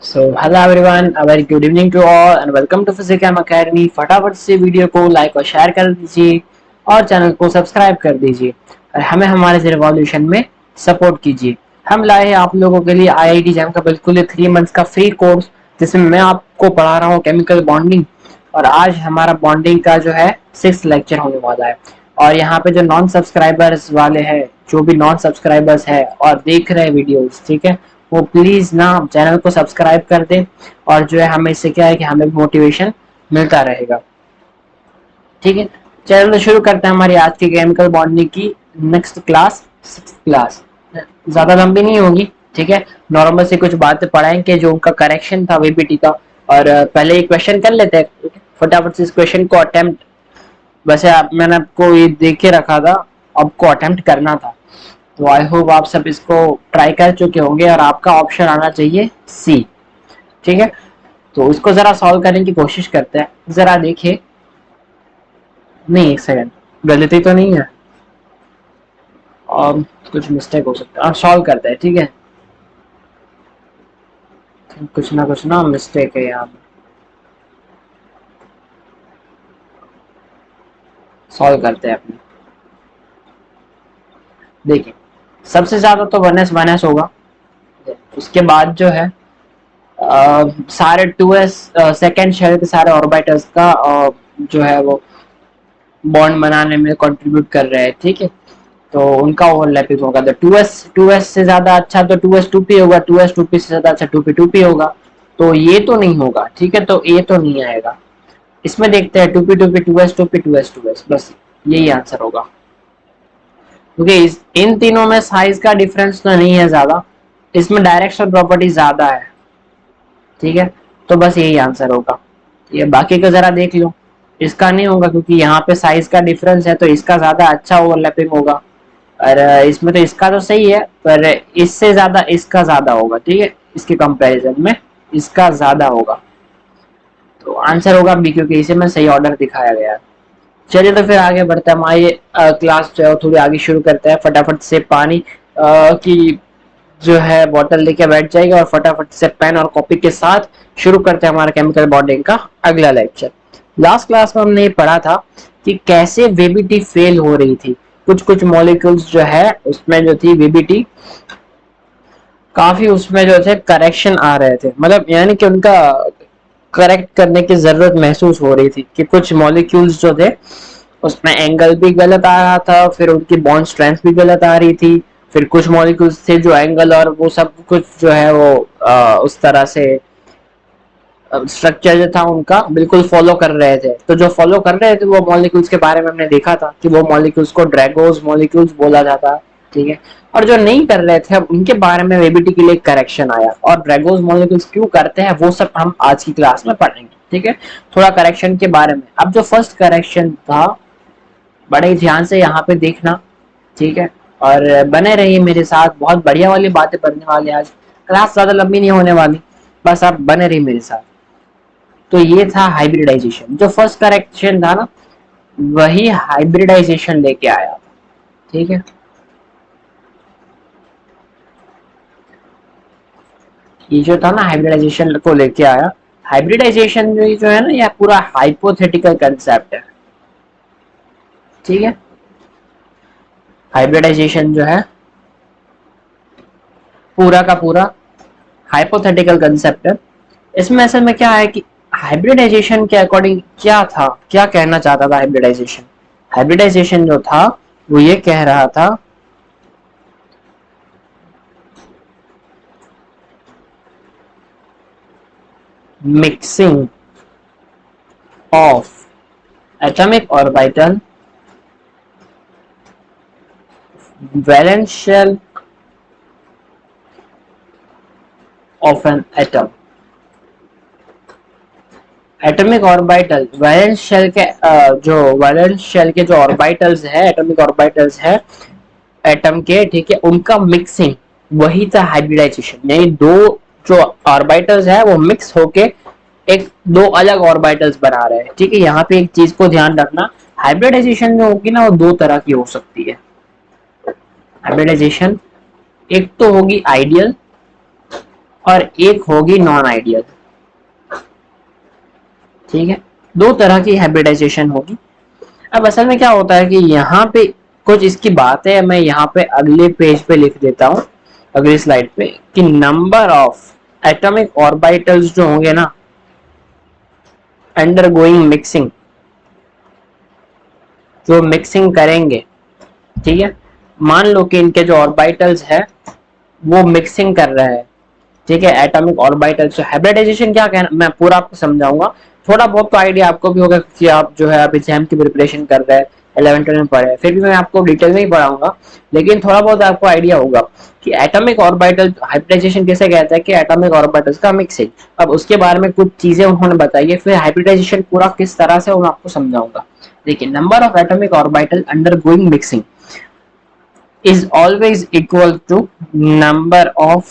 So hello everyone, a very good evening to all and welcome to physics academy. फटाफट से video को like और share कर दीजिए और चैनल को सब्सक्राइब कर दीजिए और हमें हमारे रिवॉल्यूशन में सपोर्ट कीजिए। हम लाए हैं आप लोगों के लिए आईआईटी जैम का बिल्कुल 3 मंथ्स का फ्री कोर्स, जिसमें मैं आपको पढ़ा रहा हूँ केमिकल बॉन्डिंग। और आज हमारा बॉन्डिंग का जो है 6th लेक्चर होने वाला है। और यहाँ पे जो नॉन सब्सक्राइबर्स वाले हैं, जो भी नॉन सब्सक्राइबर्स है और देख रहे हैं वीडियोस, ठीक है, वो प्लीज ना चैनल को सब्सक्राइब कर दे। और जो है हमें इससे क्या है कि हमें मोटिवेशन मिलता रहेगा। ठीक है, चलो शुरू करते हैं हमारी आज की केमिकल बॉन्डिंग की नेक्स्ट क्लास, 6th क्लास। ज्यादा लंबी नहीं होगी, ठीक है। नॉर्मल से कुछ बातें पढ़ाएंगे जो उनका करेक्शन था वीपीटी का। और पहले एक क्वेश्चन कर लेते हैं फटाफट से। इस क्वेश्चन को अटेम्प्ट, वैसे मैंने आपको ये देख के रखा था, आपको अटेम्प्ट करना था। तो आई होप आप सब इसको ट्राई कर चुके होंगे और आपका ऑप्शन आना चाहिए सी। ठीक है, तो इसको जरा सॉल्व करने की कोशिश करते हैं। जरा देखिए, नहीं एक सेकंड, गलती तो नहीं है और कुछ मिस्टेक हो सकता है। आप सॉल्व करते हैं, ठीक है। कुछ ना मिस्टेक है यहाँ पे। सॉल्व करते हैं अपने। देखिए, सबसे ज्यादा तो वन एस होगा। उसके बाद जो है सारे 2s सेकेंड शेल के सारे ऑर्बिटल्स का जो है वो बॉन्ड बनाने में कंट्रीब्यूट कर रहे हैं, ठीक है। तो उनका ओवरलैपिंग होगा। तो टू एस से ज्यादा अच्छा तो 2s 2p होगा, 2s 2p से ज्यादा अच्छा 2p 2p होगा। तो ये तो नहीं होगा, ठीक है, तो ये तो नहीं आएगा। इसमें देखते हैं 2p 2p 2s 2p 2s 2s, बस यही आंसर होगा। क्योंकि इन तीनों में साइज का डिफरेंस तो नहीं है ज्यादा, इसमें डायरेक्शनल प्रॉपर्टी ज्यादा है, ठीक है। तो बस यही आंसर होगा। ये बाकी का जरा देख लो। इसका नहीं होगा क्योंकि यहाँ पे साइज का डिफरेंस है, तो इसका ज्यादा अच्छा ओवरलैपिंग होगा। और इसमें तो इसका तो सही है, पर इससे ज्यादा इसका ज्यादा होगा, ठीक है। इसके कंपैरिजन में इसका ज्यादा होगा। तो आंसर होगा बी, क्योंकि इसे में सही ऑर्डर दिखाया गया है। चलिए तो फिर आगे बढ़ते हैं। हमारी क्लास जो है थोड़ी आगे शुरू करते हैं। फटाफट से पानी की जो है बोतल लेके बैठ जाएगा और फटाफट से पेन और कॉपी के साथ शुरू करते हैं हमारा केमिकल बॉन्डिंग का अगला लेक्चर। लास्ट क्लास में हमने ये पढ़ा था कि कैसे वीबीटी फेल हो रही थी। कुछ कुछ मॉलिक्यूल्स जो है उसमें जो थी वीबीटी, काफी उसमें जो थे करेक्शन आ रहे थे, मतलब यानी कि उनका करेक्ट करने की जरूरत महसूस हो रही थी कि कुछ मॉलिक्यूल्स जो थे उसमें एंगल भी गलत आ रहा था, फिर उनकी बॉन्ड स्ट्रेंथ भी गलत आ रही थी। फिर कुछ मॉलिक्यूल्स थे जो एंगल और वो सब कुछ जो है वो उस तरह से स्ट्रक्चर जो था उनका बिल्कुल फॉलो कर रहे थे। तो जो फॉलो कर रहे थे वो मॉलिक्यूल्स के बारे में हमने देखा था कि वो मॉलिक्यूल्स को ड्रैगोस मॉलिक्यूल्स बोला जाता है, ठीक है। और जो नहीं कर रहे थे, अब उनके बारे में वेबिटी के लिए करेक्शन आया। और ड्रैगोस मॉलिक्यूल्स क्यों करते हैं वो सब हम आज की क्लास में पढ़ेंगे, ठीक है। थोड़ा करेक्शन के बारे में। अब जो फर्स्ट करेक्शन था, बड़े ध्यान से यहाँ पे देखना, ठीक है। और बने रहिए मेरे साथ, बहुत बढ़िया वाली बातें पढ़ने वाले आज। क्लास ज्यादा लंबी नहीं होने वाली, बस आप बने रहिए मेरे साथ। तो ये था हाइब्रिडाइजेशन। जो फर्स्ट करेक्शन था ना, वही हाइब्रिडाइजेशन लेके आया था, ठीक है। ये जो था ना हाइब्रिडाइजेशन को लेके आया। हाइब्रिडाइजेशन जो है ना, यह पूरा हाइपोथेटिकल कंसेप्ट है, ठीक है। हाइब्रिडाइजेशन जो है पूरा का पूरा हाइपोथेटिकल कंसेप्ट है। इसमें असल में क्या है कि हाइब्रिडाइजेशन के अकॉर्डिंग क्या था, क्या कहना चाहता था हाइब्रिडाइजेशन। हाइब्रिडाइजेशन जो था वो ये कह रहा था mixing of atomic orbital, valence shell of an atom. Atomic orbital valence shell के जो वैलेंस शेल के जो ऑर्बिटल्स है, एटॉमिक ऑर्बिटल्स है एटम के, ठीक है, उनका मिक्सिंग, वही था हाइब्रिडाइजेशन। यानी दो जो ऑर्बिटल्स है वो मिक्स होके एक दो अलग ऑर्बिटल्स बना रहे हैं, ठीक है। यहाँ पे एक चीज को ध्यान रखना, हाइब्रिडाइजेशन जो होगी ना वो दो तरह की हो सकती है। हाइब्रिडाइजेशन एक तो होगी आइडियल, और एक होगी नॉन आइडियल। ठीक है, दो तरह की हाइब्रिडाइजेशन होगी। अब असल में क्या होता है कि यहाँ पे कुछ इसकी बात है, मैं यहाँ पे अगले पेज पे लिख देता हूँ, अगली स्लाइड पे, कि नंबर ऑफ एटॉमिक ऑर्बिटल्स जो होंगे ना अंडरगोइंग मिक्सिंग, जो मिक्सिंग करेंगे, ठीक है, मान लो कि इनके जो ऑर्बिटल्स है वो मिक्सिंग कर रहे हैं, ठीक है, एटॉमिक ऑर्बिटल्स। हाइब्रिडाइजेशन क्या कहना, मैं पूरा आपको समझाऊंगा। थोड़ा बहुत तो आइडिया आपको भी होगा कि आप जो है आप एग्जाम की प्रिपरेशन कर रहे हैं, 11 में पढ़े, फिर भी मैं आपको डिटेल में ही पढ़ाऊंगा, लेकिन थोड़ा बहुत आपको आइडिया होगा कि एटॉमिक ऑर्बिटल हाइब्रिडाइजेशन कैसे कहता है, कि एटॉमिक ऑर्बिटल्स का मिक्सिंग। अब उसके बारे में कुछ चीजें उन्होंने बताई है, फिर हाइब्रिडाइजेशन पूरा किस तरह से मैं आपको समझाऊंगा। देखिए, number of atomic orbital undergoing mixing is always equal to number of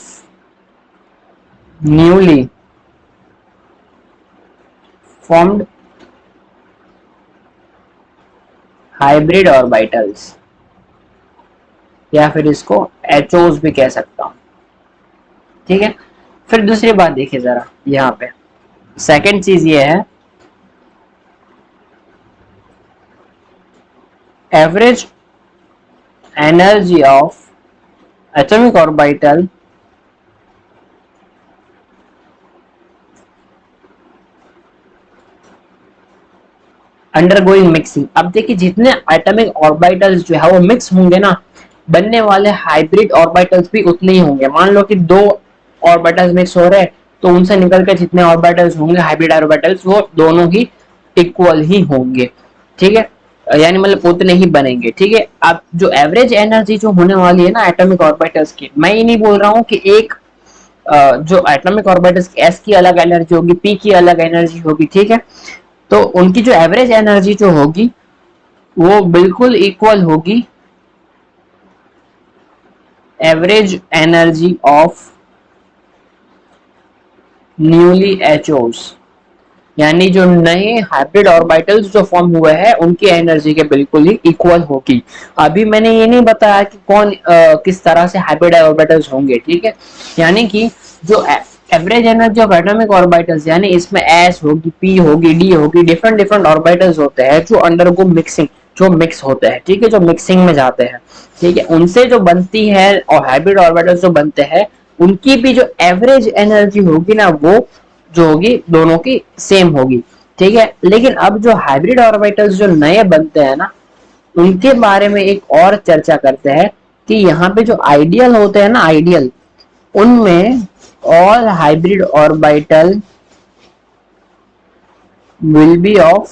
newly formed hybrid orbitals, या फिर इसको एचओस भी कह सकता हूं। ठीक है, फिर दूसरी बात देखिए जरा यहाँ पे, सेकंड चीज ये है, average energy of atomic orbital undergoing mixing. अब देखिए, जितने एटॉमिक ऑर्बिटल्स जो है वो मिक्स होंगे ना, बनने वाले हाइब्रिड ऑर्बिटल्स भी उतने ही होंगे। मान लो कि दो ऑर्बिटल्स मिक्स हो रहे हैं, तो उनसे निकल के जितने ऑर्बिटल्स होंगे हाइब्रिड ऑर्बिटल्स, वो दोनों ही इक्वल ही होंगे। ठीक है, यानी मतलब उतने ही बनेंगे। ठीक है, अब जो एवरेज एनर्जी जो होने वाली है ना एटॉमिक ऑर्बिटल्स की, मैं ये नहीं बोल रहा हूँ कि एक जो एटॉमिक ऑर्बिटल्स एस की अलग एनर्जी होगी, पी की अलग एनर्जी होगी। ठीक है, तो उनकी जो एवरेज एनर्जी जो होगी वो बिल्कुल इक्वल होगी एवरेज एनर्जी ऑफ न्यूली एचओस, यानी जो नए हाइब्रिड ऑर्बिटल्स जो फॉर्म हुए हैं उनकी एनर्जी के बिल्कुल ही इक्वल होगी। अभी मैंने ये नहीं बताया कि कौन किस तरह से हाइब्रिड ऑर्बिटल्स होंगे। ठीक है, यानी कि जो average energy of atomic orbitals, यानी इसमें एस होगी, पी होगी, डी होगी, डिफरेंट डिफरेंट ऑर्बिटल्स होते हैं जो अंडरगो मिक्सिंग, जो मिक्स होते हैं। ठीक है, जो मिक्सिंग में जाते हैं। ठीक है, उनसे जो बनती है और हाइब्रिड ऑर्बिटल्स जो बनते हैं, उनकी भी जो एवरेज एनर्जी होगी ना, वो जो होगी दोनों की सेम होगी। ठीक है, लेकिन अब जो हाइब्रिड ऑर्बिटल्स जो नए बनते हैं ना, उनके बारे में एक और चर्चा करते हैं कि यहाँ पे जो आइडियल होते हैं ना, आइडियल, उनमें all hybrid orbital will be of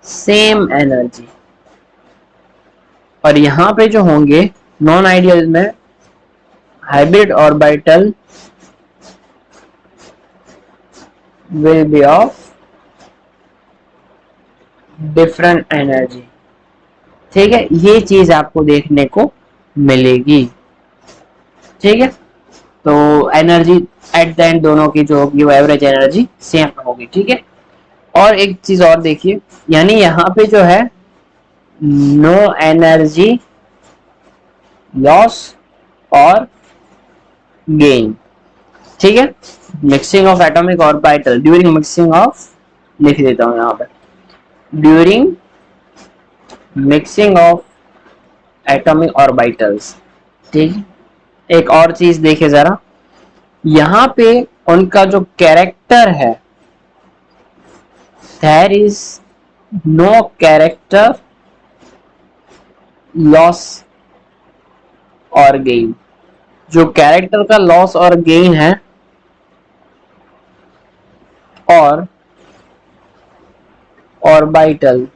same energy, और यहाँ पे जो होंगे नॉन आइडियल में hybrid orbital will be of different energy. ठीक है, ये चीज आपको देखने को मिलेगी। ठीक है, तो एनर्जी एट द एंड दोनों की जो होगी वो एवरेज एनर्जी सेम होगी। ठीक है, और एक चीज और देखिए, यानी यहाँ पे जो है नो एनर्जी लॉस और गेन। ठीक है, mixing of atomic orbital during mixing of, लिख देता हूं यहाँ पे, during mixing of atomic orbitals. ठीक, एक और चीज देखिए जरा, यहाँ पे उनका जो कैरेक्टर है, there is no character loss और गेन। जो कैरेक्टर का लॉस और गेन है और orbital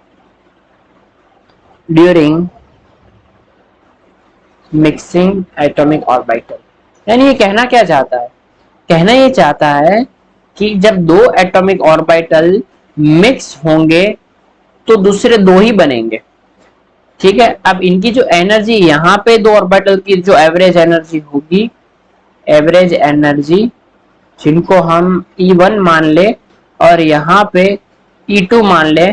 during mixing atomic orbital, यानी ये कहना क्या चाहता है, कहना ये चाहता है कि जब दो एटॉमिक ऑर्बिटल मिक्स होंगे तो दूसरे दो ही बनेंगे। ठीक है, अब इनकी जो एनर्जी यहाँ पे दो ऑर्बिटल की जो एवरेज एनर्जी होगी, एवरेज एनर्जी जिनको हम E1 मान ले और यहाँ पे E2 मान ले,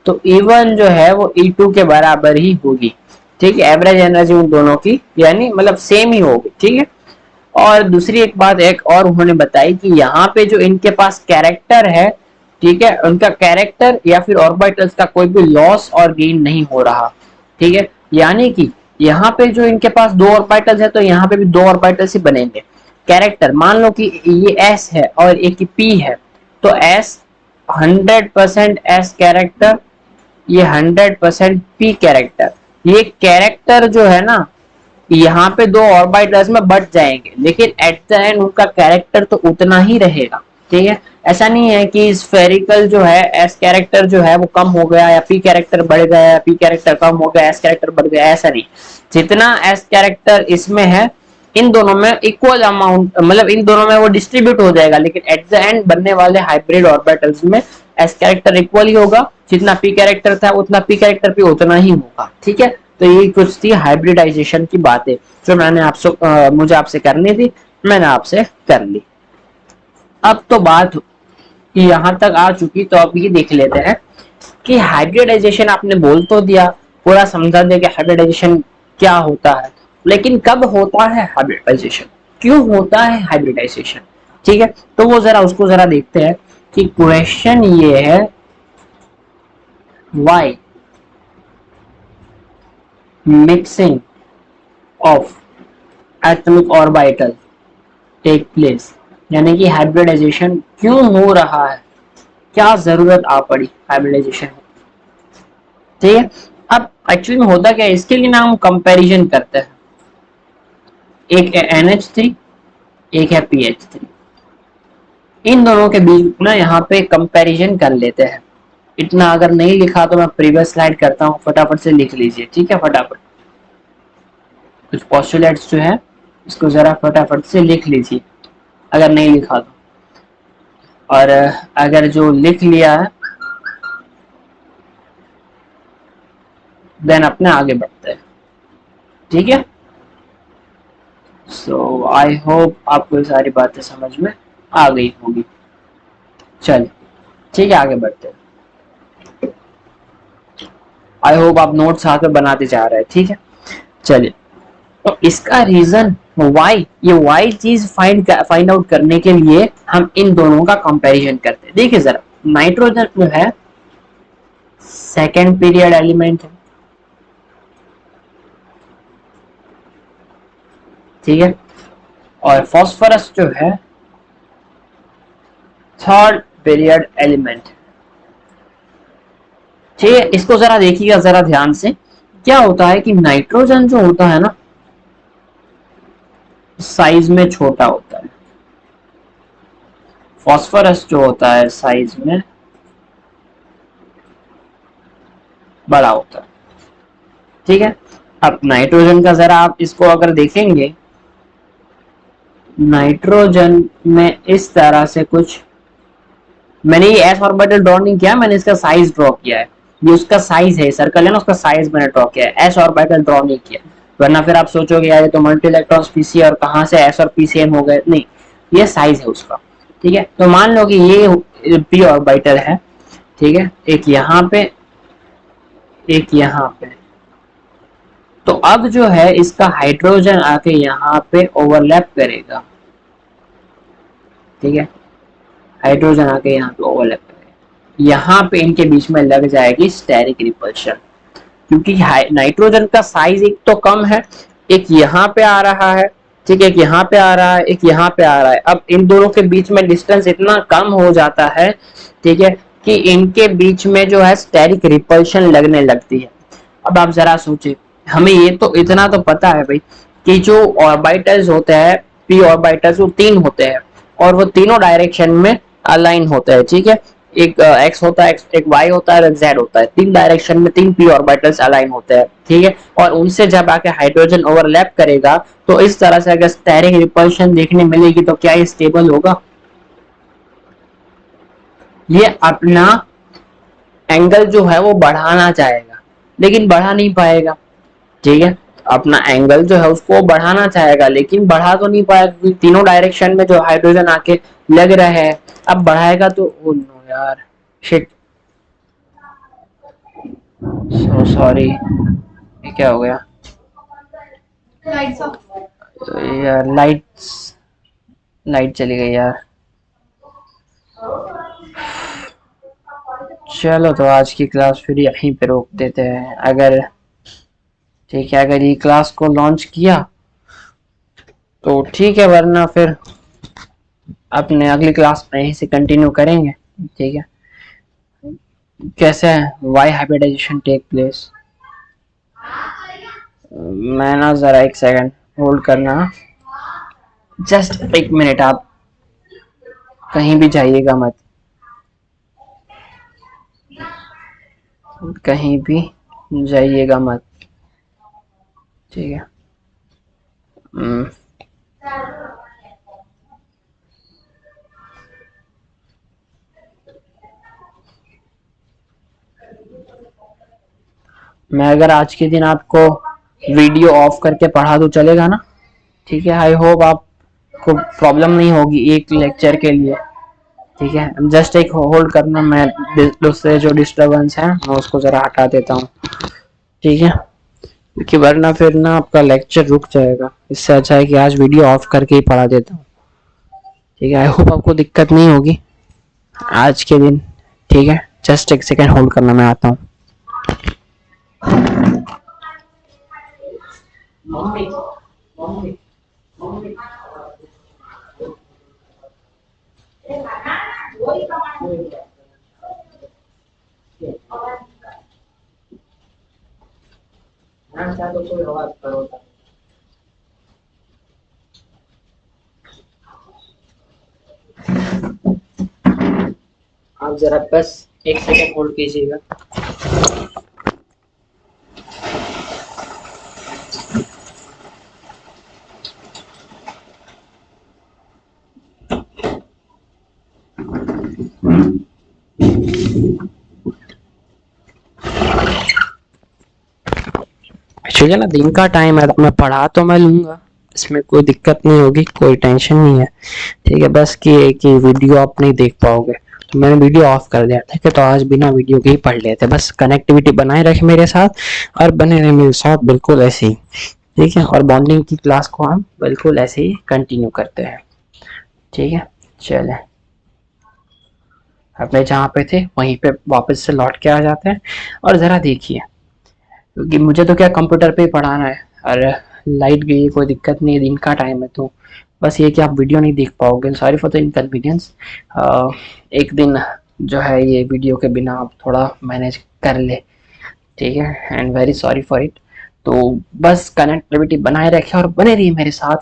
तो E1 जो है वो E2 के बराबर ही होगी। ठीक है, एवरेज एनर्जी उन दोनों की यानी मतलब सेम ही होगी। ठीक है, और दूसरी एक बात एक और उन्होंने बताई कि यहाँ पे जो इनके पास कैरेक्टर है, ठीक है, उनका कैरेक्टर या फिर ऑर्बिटल्स का कोई भी लॉस और गेन नहीं हो रहा, ठीक है। यानी कि यहाँ पे जो इनके पास दो ऑर्बिटल्स है तो यहाँ पे भी दो ऑर्बिटल्स ही बनेंगे। कैरेक्टर मान लो कि ये एस है और एक पी है, तो एस 100% एस कैरेक्टर, ये 100% पी कैरेक्टर। ये कैरेक्टर जो है ना, यहाँ पे दो ऑर्बिटल्स में बढ़ जाएंगे, लेकिन एट द एंड उनका कैरेक्टर तो उतना ही रहेगा, ठीक है। ऐसा नहीं है कि स्फेरिकल जो है एस कैरेक्टर जो है वो कम हो गया या पी कैरेक्टर बढ़ गया या पी कैरेक्टर कम हो गया एस कैरेक्टर बढ़ गया, ऐसा नहीं। जितना एस कैरेक्टर इसमें है इन दोनों में इक्वल अमाउंट, मतलब इन दोनों में वो डिस्ट्रीब्यूट हो जाएगा, लेकिन एट द एंड बनने वाले हाइब्रिड ऑर्बिटल्स में एस कैरेक्टर इक्वल ही होगा, जितना पी कैरेक्टर था उतना पी कैरेक्टर भी उतना ही होगा, ठीक है। तो ये कुछ थी हाइब्रिडाइजेशन की बातें जो मैंने आपसे मुझे आपसे करनी थी, मैंने आपसे कर ली। अब तो बात यहाँ तक आ चुकी, तो अब ये देख लेते हैं कि हाइब्रिडाइजेशन आपने बोल तो दिया, पूरा समझा दिया कि हाइब्रिडाइजेशन क्या होता है, लेकिन कब होता है हाइब्रिडाइजेशन, क्यों होता है हाइब्रिडाइजेशन, ठीक है। तो वो जरा उसको जरा देखते हैं कि क्वेश्चन ये है, why mixing of atomic orbital take place, यानी कि हाइब्रिडाइजेशन क्यों हो रहा है, क्या जरूरत आ पड़ी हाइब्रिडाइजेशन, ठीक है। अब एक्चुअली में होता क्या है, इसके लिए ना हम कंपैरिजन करते हैं, एक है NH3, एक है PH3, इन दोनों के बीच ना यहाँ पे कंपैरिजन कर लेते हैं। इतना अगर नहीं लिखा तो मैं प्रीवियस स्लाइड करता हूँ, फटाफट से लिख लीजिए, ठीक है। फटाफट कुछ पोस्टुलेट्स जो है इसको जरा फटाफट से लिख लीजिए अगर नहीं लिखा तो, और अगर जो लिख लिया है देन अपने आगे बढ़ते हैं, ठीक है। सो आई होप आपको ये सारी बातें समझ में आ गई होगी। चलिए ठीक है, आगे बढ़ते हैं। आई होप आप नोट्स साथ में बनाते जा रहे हैं, ठीक है। चलिए, तो इसका रीजन वाई, ये वाई चीज फाइंड आउट करने के लिए हम इन दोनों का कंपैरिजन करते हैं। देखिए जरा, नाइट्रोजन जो है सेकेंड पीरियड एलिमेंट है, ठीक है, और फास्फोरस जो है थर्ड पीरियड एलिमेंट, ठीक है। इसको जरा देखिएगा जरा ध्यान से, क्या होता है कि नाइट्रोजन जो होता है ना साइज में छोटा होता है, फास्फोरस जो होता है साइज में बड़ा होता है, ठीक है। अब नाइट्रोजन का जरा आप इसको अगर देखेंगे, नाइट्रोजन में इस तरह से कुछ, मैंने ये एस ऑर्बिटल ड्रॉ नहीं किया, मैंने इसका साइज ड्रॉ किया है, ये उसका साइज है, सर्कल है ना उसका साइज मैंने ड्रॉ किया है, एस ऑर्बिटल ड्रॉ नहीं किया, वरना फिर आप सोचोगे यार ये तो मल्टी इलेक्ट्रॉन्स पीसी और कहाँ से एस और पी सेम हो गए, नहीं, ये साइज है उसका, ठीक है। तो मान लो कि ये पी ऑर्बिटल है, ठीक है, एक यहाँ पे एक यहाँ पे, तो अब जो है इसका हाइड्रोजन आके यहाँ पे ओवरलैप करेगा, ठीक है, हाइड्रोजन आके यहाँ पे ओवरलैप करेगा, यहाँ पे इनके बीच में लग जाएगी स्टेरिक रिपल्शन, क्योंकि नाइट्रोजन का साइज एक तो कम है, एक यहाँ पे आ रहा है, ठीक है, एक यहाँ पे आ रहा है, एक यहाँ पे आ रहा है, अब इन दोनों के बीच में डिस्टेंस इतना कम हो जाता है, ठीक है, कि इनके बीच में जो है स्टेरिक रिपल्शन लगने लगती है। अब आप जरा सोचिए, हमें ये तो इतना तो पता है भाई कि जो ऑर्बिटल्स होते हैं पी ऑर्बिटल्स वो तीन होते हैं और वो तीनों डायरेक्शन में अलाइन होते हैं, ठीक है। एक एक्स होता है, एक वाई होता है, एक जेड होता है, तीन डायरेक्शन में तीन पी ऑर्बिटल्स अलाइन होते हैं, ठीक है। और उनसे जब आके हाइड्रोजन ओवरलैप करेगा तो इस तरह से अगर स्टेरिक रिपल्शन देखने मिलेगी तो क्या ये स्टेबल होगा, ये अपना एंगल जो है वो बढ़ाना चाहेगा लेकिन बढ़ा नहीं पाएगा, ठीक है। अपना एंगल जो है उसको बढ़ाना चाहेगा लेकिन बढ़ा तो नहीं पाएगा क्योंकि तीनों डायरेक्शन में जो हाइड्रोजन आके लग रहे हैं, अब बढ़ाएगा तो ओ नो यार, शिट, सो सॉरी, ये क्या हो गया, तो यार लाइट चली गई यार। चलो तो आज की क्लास फिर यहीं पे रोक देते हैं। अगर ठीक है, अगर ये क्लास को लॉन्च किया तो ठीक है, वरना फिर अपने अगली क्लास में यहीं से कंटिन्यू करेंगे। ठीक है, कैसे है वाई हाइब्रिडाइजेशन टेक प्लेस। मैं ना जरा एक सेकंड होल्ड करना, जस्ट एक मिनट, आप कहीं भी जाइएगा मत, कहीं भी जाइएगा मत। ठीक है। हम्म, मैं अगर आज के दिन आपको वीडियो ऑफ करके पढ़ा दूं चलेगा ना? ठीक है, आई होप आपको प्रॉब्लम नहीं होगी एक लेक्चर के लिए। ठीक है, जस्ट एक होल्ड करना, मैं दूसरे जो डिस्टरबेंस है मैं उसको जरा हटा देता हूँ। ठीक है, क्योंकि वरना फिर ना आपका लेक्चर रुक जाएगा। इससे अच्छा है कि आज वीडियो ऑफ करके ही पढ़ा देता हूँ। ठीक है, आई होप आपको दिक्कत नहीं होगी आज के दिन। ठीक है, जस्ट एक सेकेंड होल्ड करना, मैं आता हूँ। मम्मी मम्मी मम्मी आप जरा बस एक सेकंड होल्ड कीजिएगा। एक्चुअली ना दिन का टाइम है तो मैं पढ़ा तो मैं लूंगा, इसमें कोई दिक्कत नहीं होगी, कोई टेंशन नहीं है। ठीक है, बस कि वीडियो आप नहीं देख पाओगे तो मैंने वीडियो ऑफ कर दिया। ठीक है, तो आज बिना वीडियो के ही पढ़ लेते, बस कनेक्टिविटी बनाए रखे मेरे साथ और बने रहे मेरे साथ बिल्कुल ऐसे ही। ठीक है, और बॉन्डिंग की क्लास को हम बिल्कुल ऐसे ही कंटिन्यू करते हैं। ठीक है, चले अपने जहाँ पे थे वहीं पे वापस से लौट के आ जाते हैं। और ज़रा देखिए, क्योंकि मुझे तो क्या कंप्यूटर पे ही पढ़ाना है, और लाइट गई, कोई दिक्कत नहीं है, दिन का टाइम है, तो बस ये कि आप वीडियो नहीं देख पाओगे। Sorry for the inconvenience. एक दिन जो है ये वीडियो के बिना आप थोड़ा मैनेज कर ले। ठीक है, and very sorry for it. तो बस कनेक्टिविटी बनाए रखे और बने रहिए मेरे साथ।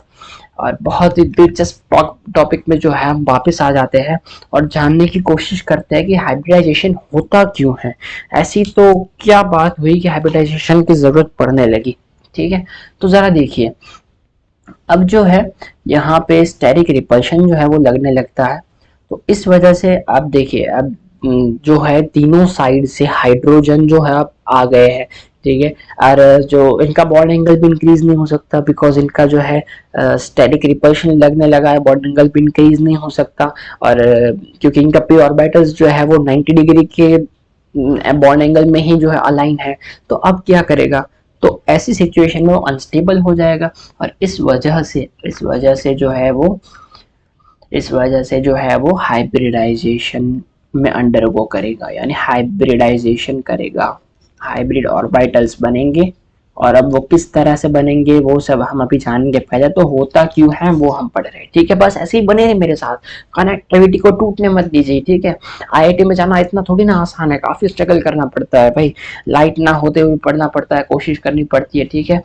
और बहुत ही दिलचस्प टॉपिक में जो है हम वापस आ जाते हैं और जानने की कोशिश करते हैं कि हाइब्रिडाइजेशन होता क्यों है। ऐसी तो क्या बात हुई कि हाइब्रिडाइजेशन की जरूरत पड़ने लगी। ठीक है, तो जरा देखिए, अब जो है यहाँ पे स्टेरिक रिपल्शन जो है वो लगने लगता है। तो इस वजह से आप देखिए, अब जो है तीनों साइड से हाइड्रोजन जो है अब आ गए हैं। ठीक है, और जो इनका बॉन्ड एंगल भी इंक्रीज नहीं हो सकता, बिकॉज इनका जो है स्टैटिक रिपल्शन लगने लगा है, बॉन्ड एंगल भी इंक्रीज नहीं हो सकता। और क्योंकि इनका पी ऑर्बिटल्स जो है वो 90 डिग्री के बॉन्ड एंगल में ही जो है अलाइन है। तो अब क्या करेगा, तो ऐसी सिचुएशन में वो अनस्टेबल हो जाएगा। और इस वजह से जो है वो हाइब्रिडाइजेशन में अंडरगो करेगा, यानी हाइब्रिडाइजेशन करेगा, हाइब्रिड ऑर्बिटल्स बनेंगे। और अब वो किस तरह से बनेंगे वो सब हम अभी जानेंगे, पहले तो होता क्यों है वो हम पढ़ रहे हैं। ठीक है, बस ऐसे ही बने रहे मेरे साथ, कनेक्टिविटी को टूटने मत दीजिए। ठीक है, आईआईटी में जाना इतना थोड़ी ना आसान है, काफी स्ट्रगल करना पड़ता है भाई। लाइट ना होते हुए पढ़ना पड़ता है, कोशिश करनी पड़ती है। ठीक है,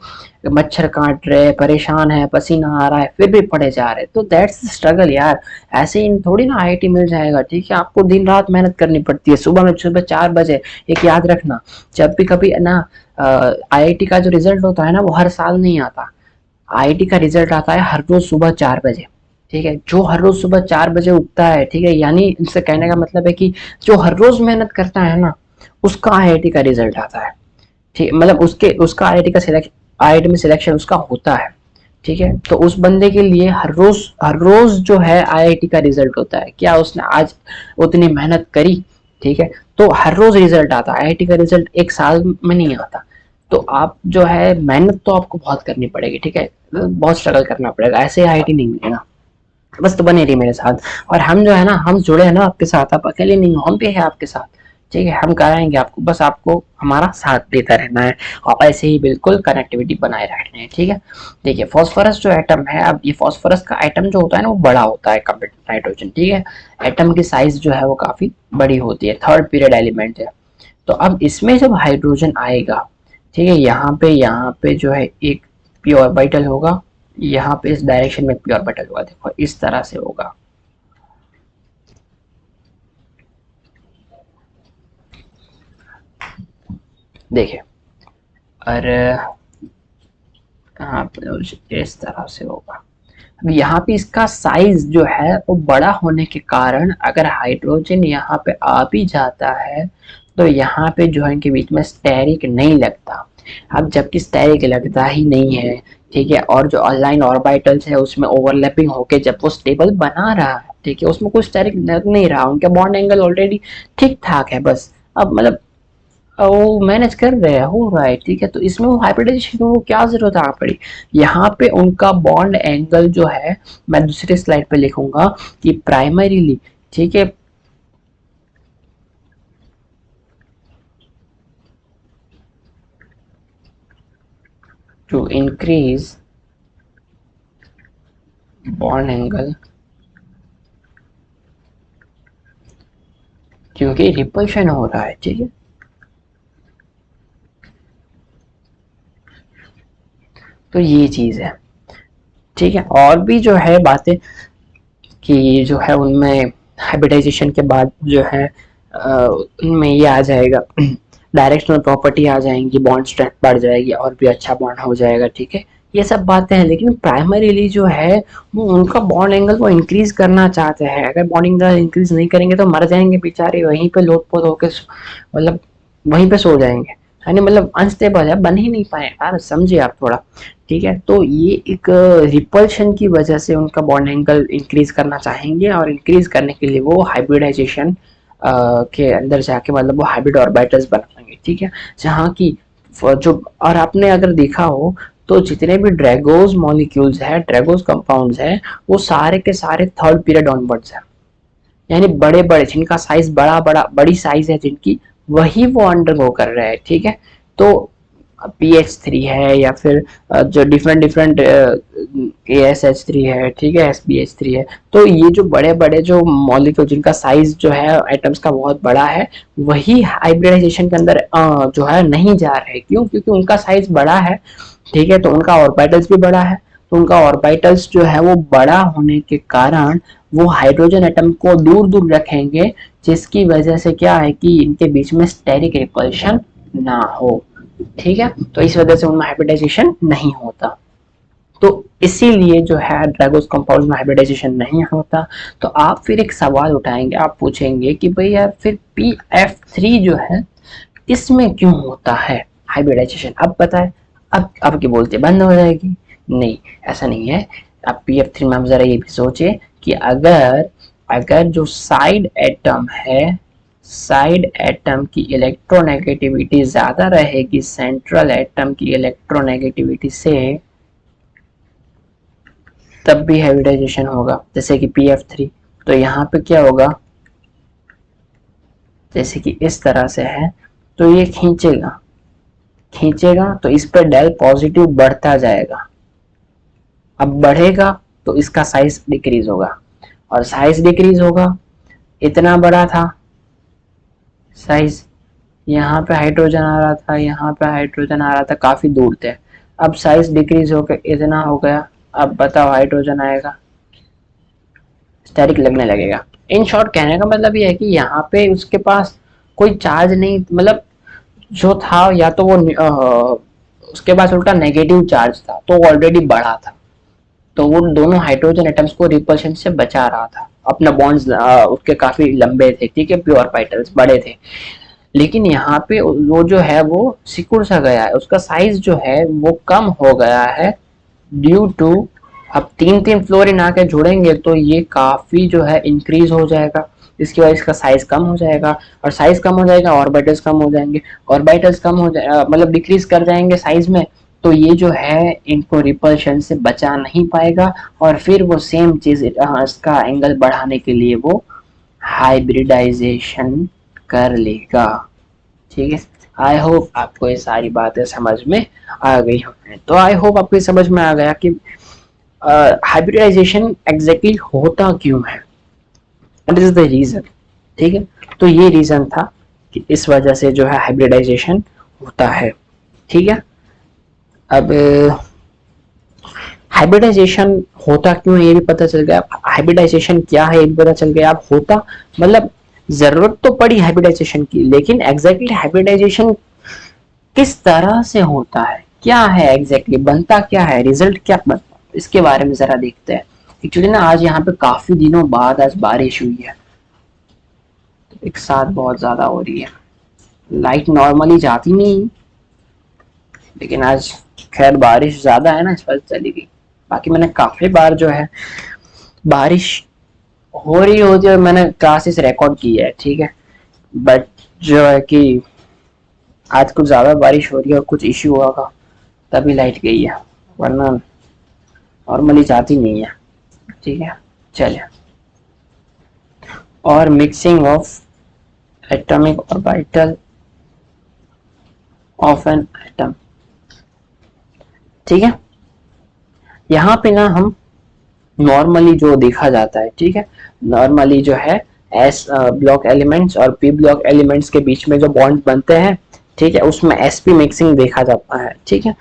मच्छर काट रहे, परेशान है, पसीना आ रहा है, फिर भी पढ़े जा रहे, तो दैट्स स्ट्रगल यार। ऐसे ही थोड़ी ना आईआईटी मिल जाएगा। ठीक है, आपको दिन रात मेहनत करनी पड़ती है, सुबह 4 बजे। एक याद रखना, जब भी कभी ना आईआईटी का जो रिजल्ट होता है ना वो हर साल नहीं आता। आईआईटी का रिजल्ट आता है हर रोज सुबह 4 बजे। ठीक है, जो हर रोज सुबह 4 बजे उठता है, ठीक है, यानी इससे कहने का मतलब है कि जो हर रोज मेहनत करता है ना उसका आईआईटी का रिजल्ट आता है। ठीक, मतलब उसका आईआईटी में सिलेक्शन उसका होता है। ठीक है, तो उस बंदे के लिए हर रोज जो है आईआईटी का रिजल्ट होता है। क्या उसने आज उतनी मेहनत करी? ठीक है, तो हर रोज रिजल्ट आता है, आईआईटी का रिजल्ट एक साल में नहीं आता। तो आप जो है मेहनत तो आपको बहुत करनी पड़ेगी, ठीक है, बहुत स्ट्रगल करना पड़ेगा, ऐसे आईटी नहीं मिलेगा। बस तो बने रही मेरे साथ, और हम जो है ना, हम जुड़े हैं ना आपके साथ, आप अकेले नहीं हो, हम भी है आपके साथ, ठीक है, हम कराएंगे आपको, बस आपको हमारा साथ देता रहना है और ऐसे ही बिल्कुल कनेक्टिविटी बनाए रखनी है, ठीक है। देखिए फॉस्फोरस जो एटम है, अब ये फॉस्फोरस का एटम जो होता है ना, वो बड़ा होता है कंपेयर टू नाइट्रोजन, ठीक है, एटम की साइज जो है वो काफी बड़ी होती है, थर्ड पीरियड एलिमेंट है। तो अब इसमें जब हाइड्रोजन आएगा, ठीक है, यहाँ पे जो है एक पी ऑर्बिटल होगा, यहाँ पे इस डायरेक्शन में पी ऑर्बिटल होगा, देखो इस तरह से होगा, देखिए, और यहाँ पे इस तरह से होगा। अब यहाँ पे इसका साइज जो है वो बड़ा होने के कारण अगर हाइड्रोजन यहाँ पे आ भी जाता है तो यहाँ पे जो है इनके बीच में स्टेरिक नहीं लगता। अब जबकि स्टेरिक लगता ही नहीं है, ठीक है, और जो अलाइन ऑर्बिटल्स है उसमें ओवरलैपिंग होके जब वो स्टेबल बना रहा है, ठीक है, उसमें कोई स्टेरिक लग नहीं रहा, उनका बॉन्ड एंगल ऑलरेडी ठीक ठाक है, बस अब मतलब वो मैनेज कर रहे हैं, हो रहा है, ठीक है, तो इसमें वो हाइब्रिडाइजेशन को क्या जरूरत आ पड़ी। यहाँ पे उनका बॉन्ड एंगल जो है, मैं दूसरे स्लाइड पे लिखूंगा कि प्राइमरीली, ठीक है, टू इंक्रीज बॉन्ड एंगल, क्योंकि रिपल्शन हो रहा है, ठीक है, तो ये चीज है, ठीक है, और भी जो है बातें कि जो है उनमें हाइब्रिडाइजेशन के बाद जो है उनमें ये आ जाएगा, डायरेक्शनल प्रॉपर्टी आ जाएंगी, बॉन्ड स्ट्रेंथ बढ़ जाएगी और भी अच्छा बॉन्ड हो जाएगा, ठीक है, ये सब बातें हैं, लेकिन प्राइमरीली जो है वो उनका बॉन्ड एंगल वो इंक्रीज करना चाहते हैं, अगर बॉन्ड एंगल इंक्रीज नहीं करेंगे तो मर जाएंगे बेचारे, वहीं पे लोटपोट होकर मतलब वहीं पे सो जाएंगे, यानी मतलब अनस्टेबल है, बन ही नहीं पाए यार, समझिए आप थोड़ा, ठीक है, तो ये एक रिपल्शन की वजह से उनका बॉन्ड एंगल इंक्रीज करना चाहेंगे, और इंक्रीज करने के लिए वो हाइब्रिडाइजेशन के अंदर जाके मतलब वो हाइब्रिड ऑर्बिटल्स बनाएंगे, ठीक है, जहाँ की जो, और आपने अगर देखा हो तो जितने भी ड्रैगोज मॉलिक्यूल्स है, ड्रैगोज कंपाउंड्स है, वो सारे के सारे थर्ड पीरियड ऑनवर्ड्स है, यानी बड़े बड़े जिनका साइज बड़ा बड़ा बड़ी साइज है जिनकी, वही वो अंडरगो कर रहे हैं, ठीक है, तो PH3 है या फिर जो डिफरेंट डिफरेंट ASH3 है, ठीक है, SBH3 है, तो ये जो बड़े बड़े जो मॉलिक्यूल जिनका साइज जो है एटम्स का बहुत बड़ा है, वही हाइब्रिडाइजेशन के अंदर जो है नहीं जा रहे, क्यों, क्योंकि उनका साइज बड़ा है, ठीक है, तो उनका ऑर्बिटल्स भी बड़ा है, तो उनका ऑर्बिटल्स जो है वो बड़ा होने के कारण वो हाइड्रोजन एटम को दूर दूर रखेंगे, जिसकी वजह से क्या है कि इनके बीच में स्टेरिक रिपल्शन ना हो, ठीक है, तो इस वजह से उनमें हाइब्रिडाइजेशन नहीं होता, तो इसीलिए जो है ड्रैगोस कंपाउंड में हाइब्रिडाइजेशन नहीं होता। तो आप फिर एक सवाल उठाएंगे, आप पूछेंगे कि भाई यार फिर PF3 जो है इसमें क्यों होता है हाइब्रिडाइजेशन, अब पता है, अब की बोलते बंद हो जाएगी, नहीं, ऐसा नहीं है। अब PF3 में हम जरा ये भी सोचे कि अगर अगर जो साइड एटम है, साइड एटम की इलेक्ट्रोनेगेटिविटी ज्यादा रहेगी सेंट्रल एटम की इलेक्ट्रोनेगेटिविटी से, तब भी हाइब्रिडाइजेशन होगा, जैसे कि PF3, तो यहाँ पे क्या होगा, जैसे कि इस तरह से है, तो ये खींचेगा, खींचेगा तो इस पर डेल पॉजिटिव बढ़ता जाएगा, अब बढ़ेगा तो इसका साइज डिक्रीज होगा, और साइज डिक्रीज होगा, इतना बड़ा था साइज, यहाँ पे हाइड्रोजन आ रहा था, यहाँ पे हाइड्रोजन आ रहा था, काफी दूर थे, अब साइज डिक्रीज होकर इतना हो गया, अब बताओ हाइड्रोजन आएगा, स्टेरिक लगने लगेगा। इन शॉर्ट कहने का मतलब ये है कि यहाँ पे उसके पास कोई चार्ज नहीं, मतलब जो था या तो वो उसके पास उल्टा नेगेटिव चार्ज था, तो ऑलरेडी बड़ा था, तो वो दोनों हाइड्रोजन एटम्स को रिपल्शन से बचा रहा था, अपना बॉन्ड्स उसके काफी लंबे थे, ठीक है, प्योर ऑर्बिटल्स बड़े थे, लेकिन यहाँ पे वो जो है वो सिकुड़ सा गया है, उसका साइज जो है वो कम हो गया है ड्यू टू, अब तीन तीन फ्लोरीन आके जुड़ेंगे तो ये काफी जो है इंक्रीज हो जाएगा, इसकी वजह से इसका साइज कम हो जाएगा, और साइज कम हो जाएगा ऑर्बिटल्स कम हो जाएंगे, ऑर्बिटल्स कम हो जाए मतलब डिक्रीज कर जाएंगे साइज में, तो ये जो है इनको रिपल्शन से बचा नहीं पाएगा, और फिर वो सेम चीज इसका एंगल बढ़ाने के लिए वो हाइब्रिडाइजेशन कर लेगा। ठीक है, आई होप आपको ये सारी बातें समझ में आ गई होंगी। तो आई होप आपको समझ में आ गया कि हाइब्रिडाइजेशन एग्जैक्टली होता क्यों है, व्हाट इज द रीजन। ठीक है, तो ये रीजन था कि इस वजह से जो है हाइब्रिडाइजेशन होता है। ठीक है, अब हाइब्रिडाइजेशन होता क्यों है ये भी पता चल गया, हाइब्रिडाइजेशन क्या है ये भी पता चल गया। अब होता मतलब जरूरत तो पड़ी हाइब्रिडाइजेशन की, लेकिन एग्जैक्टली हाइब्रिडाइजेशन किस तरह से होता है, क्या है एग्जैक्टली, बनता क्या है, रिजल्ट क्या बनता है, इसके बारे में जरा देखते हैं। एक्चुअली ना आज यहाँ पे काफी दिनों बाद आज बारिश हुई है, तो एक साथ बहुत ज्यादा हो रही है, लाइट नॉर्मली जाती नहीं, लेकिन आज खैर बारिश ज्यादा है ना इस वजह चली गई। बाकी मैंने काफी बार जो है बारिश हो रही होती है मैंने क्लासेस रिकॉर्ड की है। ठीक है, बट जो है कि आज कुछ ज्यादा बारिश हो रही है और कुछ इश्यू हुआ था तभी लाइट गई है, वरना नॉर्मली जाती नहीं है। ठीक है, चलिए, और mixing of atomic orbital of an atom. ठीक है, यहाँ पे ना हम नॉर्मली जो देखा जाता है, ठीक है, नॉर्मली जो है एस ब्लॉक एलिमेंट्स और पी ब्लॉक एलिमेंट्स के बीच में जो बॉन्ड बनते हैं, ठीक है, उसमें एसपी मिक्सिंग देखा जाता है। ठीक है,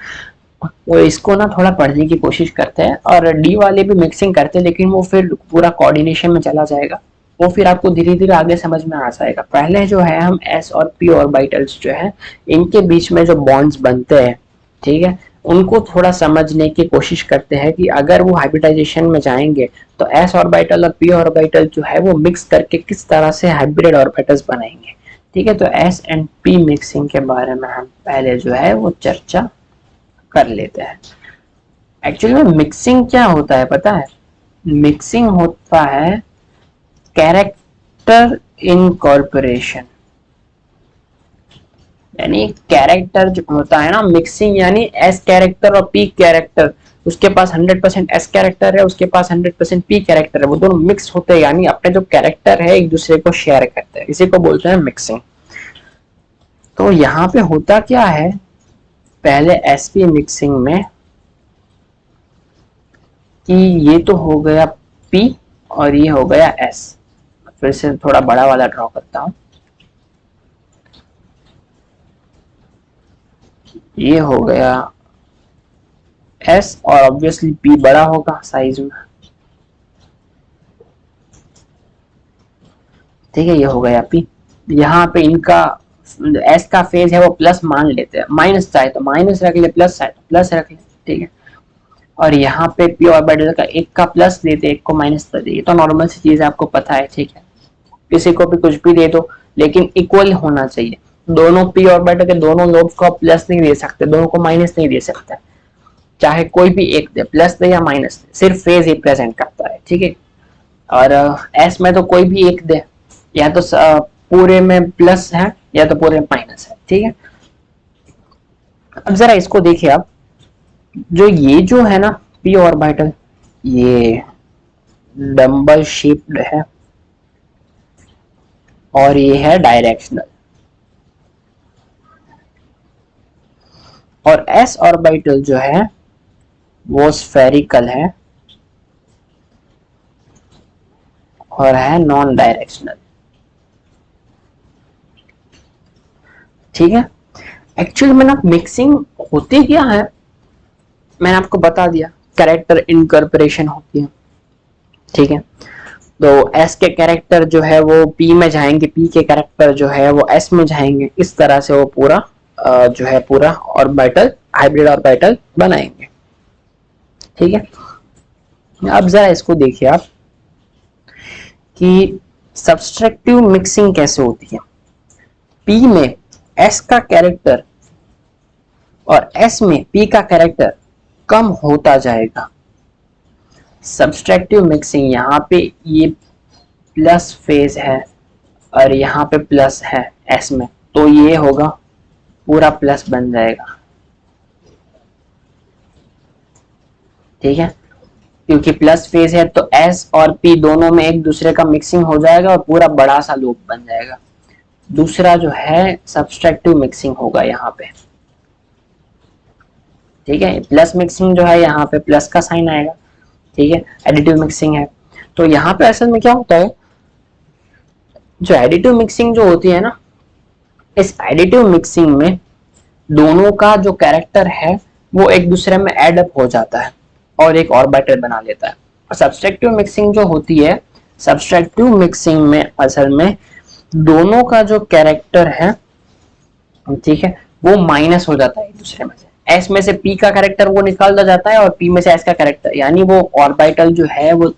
वो इसको ना थोड़ा पढ़ने की कोशिश करते हैं, और डी वाले भी मिक्सिंग करते हैं, लेकिन वो फिर पूरा कोऑर्डिनेशन में चला जाएगा, वो फिर आपको धीरे धीरे आगे समझ में आ जाएगा। पहले जो है हम एस और पी ऑर्बिटल्स जो है इनके बीच में जो बॉन्ड्स बनते हैं, ठीक है, उनको थोड़ा समझने की कोशिश करते हैं कि अगर वो हाइब्रिडाइजेशन में जाएंगे तो एस ऑर्बिटल और पी ऑर्बिटल जो है वो मिक्स करके किस तरह से हाइब्रिड ऑर्बिटल्स बनाएंगे। ठीक है, तो एस एंड पी मिक्सिंग के बारे में हम पहले जो है वो चर्चा कर लेते हैं। एक्चुअली में मिक्सिंग क्या होता है पता है, मिक्सिंग होता है कैरेक्टर इनकॉर्पोरेशन, यानी कैरेक्टर जो होता है ना मिक्सिंग, यानी एस कैरेक्टर और पी कैरेक्टर, उसके पास 100% एस कैरेक्टर है, उसके पास 100% पी कैरेक्टर है, वो दोनों मिक्स होते हैं, यानी अपने जो कैरेक्टर है एक दूसरे को शेयर करते हैं, इसी को बोलते हैं मिक्सिंग। तो यहाँ पे होता क्या है, पहले एसपी मिक्सिंग में कि ये तो हो गया P और ये हो गया S, फिर से थोड़ा बड़ा वाला ड्रॉ करता हूं, ये हो गया S और ऑब्वियसली P बड़ा होगा साइज में। ठीक है, ये हो गया P। यहाँ पे इनका S का फेज है वो प्लस मान लेते हैं, माइनस चाहे तो माइनस रख ले, प्लस चाहे तो प्लस रख ले। ठीक है, और यहाँ पे पी ऑर्बिटल का एक का प्लस देते एक को माइनस कर देते, तो नॉर्मल सी चीज आपको पता है। ठीक है, किसी को भी कुछ भी दे दो लेकिन इक्वल होना चाहिए, दोनों पी ऑर्बिटल के दोनों लोब्स को प्लस नहीं दे सकते, दोनों को माइनस नहीं दे सकते, चाहे कोई भी एक दे, प्लस दे या माइनस दे, सिर्फ फेज रिप्रेजेंट करता है। ठीक है, और एस में तो कोई भी एक दे, या तो पूरे में प्लस है या तो पूरे में माइनस है। ठीक है, अब जरा इसको देखिए आप, जो ये जो है ना पी ऑर्बिटल, ये डम्बल शेप्ड है और ये है डायरेक्शनल, और एस ऑर्बिटल जो है वो स्फेरिकल है और है नॉन डायरेक्शनल। ठीक है, एक्चुअली में ना मिक्सिंग होती क्या है मैंने आपको बता दिया, कैरेक्टर इनकॉर्पोरेशन होती है। ठीक है, तो एस के कैरेक्टर जो है वो पी में जाएंगे, पी के कैरेक्टर जो है वो एस में जाएंगे, इस तरह से वो पूरा जो है पूरा ऑर्बिटल हाइब्रिड ऑर्बिटल बनाएंगे। ठीक है, अब जरा इसको देखिए आप कि सब्सट्रैक्टिव मिक्सिंग कैसे होती है। पी में एस का कैरेक्टर और एस में पी का कैरेक्टर कम होता जाएगा। सब्सट्रैक्टिव मिक्सिंग यहाँ पे ये प्लस फेज है और यहाँ पे प्लस है एस में, तो ये होगा पूरा प्लस बन जाएगा, ठीक है। क्योंकि प्लस फेज है तो एस और पी दोनों में एक दूसरे का मिक्सिंग हो जाएगा और पूरा बड़ा सा लूप बन जाएगा। दूसरा जो है सब्सट्रैक्टिव मिक्सिंग होगा यहाँ पे, ठीक है। प्लस मिक्सिंग जो है यहाँ पे प्लस का साइन आएगा, ठीक है। एडिटिव मिक्सिंग है, तो यहाँ पे असल में क्या होता है, जो एडिटिव मिक्सिंग जो होती है ना, इस एडिटिव मिक्सिंग में दोनों का जो कैरेक्टर है वो एक दूसरे में एड अप हो जाता है और एक ऑर्बिटल बना लेता है। और सब्सट्रैक्टिव मिक्सिंग जो होती है, सब्सट्रैक्टिव मिक्सिंग में असल में दोनों का जो कैरेक्टर है, ठीक है, वो माइनस हो जाता है एक दूसरे में से। एस में से पी का कैरेक्टर वो निकाल जाता है और पी में से एस का कैरेक्टर, यानी वो ऑर्बिटल जो है वो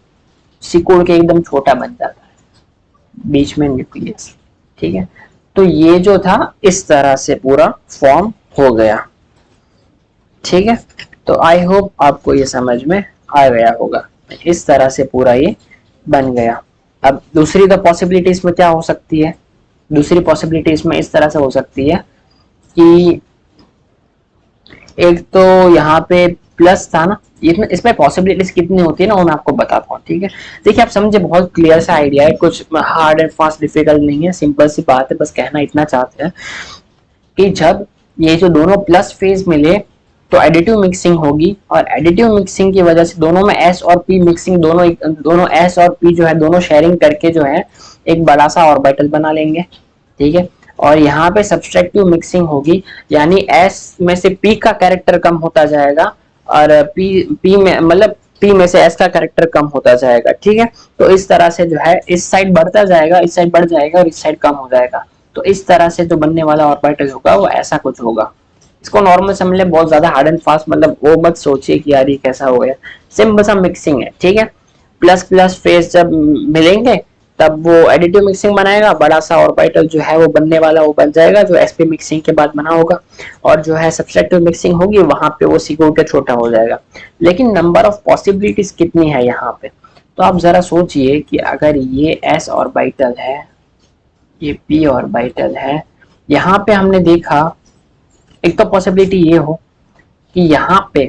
सिकुड़ के एकदम छोटा बन जाता है, बीच में न्यूक्लियस, ठीक है। तो ये जो था इस तरह से पूरा फॉर्म हो गया, ठीक है। तो आई होप आपको ये समझ में आ गया होगा, इस तरह से पूरा ये बन गया। अब दूसरी तो पॉसिबिलिटीज में क्या हो सकती है, दूसरी पॉसिबिलिटीज में इस तरह से हो सकती है कि एक तो यहाँ पे प्लस था ना, इसमें पॉसिबिलिटीज कितनी होती है ना वो मैं आपको बताता हूँ, ठीक है। देखिए आप समझे, बहुत क्लियर सा आइडिया है, कुछ हार्ड एंड फास्ट डिफिकल्ट नहीं है, सिंपल सी बात है, बस कहना इतना चाहते हैं कि जब ये जो दोनों प्लस फेज मिले तो एडिटिव मिक्सिंग होगी, और एडिटिव मिक्सिंग की वजह से दोनों में एस और पी मिक्सिंग, दोनों एस और पी जो है दोनों शेयरिंग करके जो है एक बड़ा सा ऑर्बिटल बना लेंगे, ठीक है। और यहाँ पे सब्सट्रैक्टिव मिक्सिंग होगी, यानी एस में से पी का कैरेक्टर कम होता जाएगा और पी में मतलब पी में से एस का कैरेक्टर कम होता जाएगा, ठीक है। तो इस तरह से जो है इस साइड बढ़ता जाएगा, इस साइड बढ़ जाएगा और इस साइड कम हो जाएगा। तो इस तरह से जो बनने वाला ऑर्बिटल होगा वो ऐसा कुछ होगा। इसको नॉर्मल समझ ले, बहुत ज्यादा हार्ड एंड फास्ट मतलब वो मत सोचिए कि यार ये कैसा हो गया, सिंपल सा मिक्सिंग है, ठीक है। प्लस प्लस फेज जब मिलेंगे तब वो एडिटिव मिक्सिंग बनाएगा, बड़ा सा ऑर्बिटल जो है वो बनने वाला वो बन जाएगा जो एसपी मिक्सिंग के बाद बना होगा, और जो है सब्सट्रैक्टिव मिक्सिंग होगी वहां पे वो सिकुड़ के छोटा हो जाएगा। लेकिन नंबर ऑफ पॉसिबिलिटीज कितनी है यहाँ पे, तो आप जरा सोचिए कि अगर ये एस ऑर्बिटल है, ये पी ऑर्बिटल है, यहाँ पे हमने देखा एक तो पॉसिबिलिटी ये हो कि यहाँ पे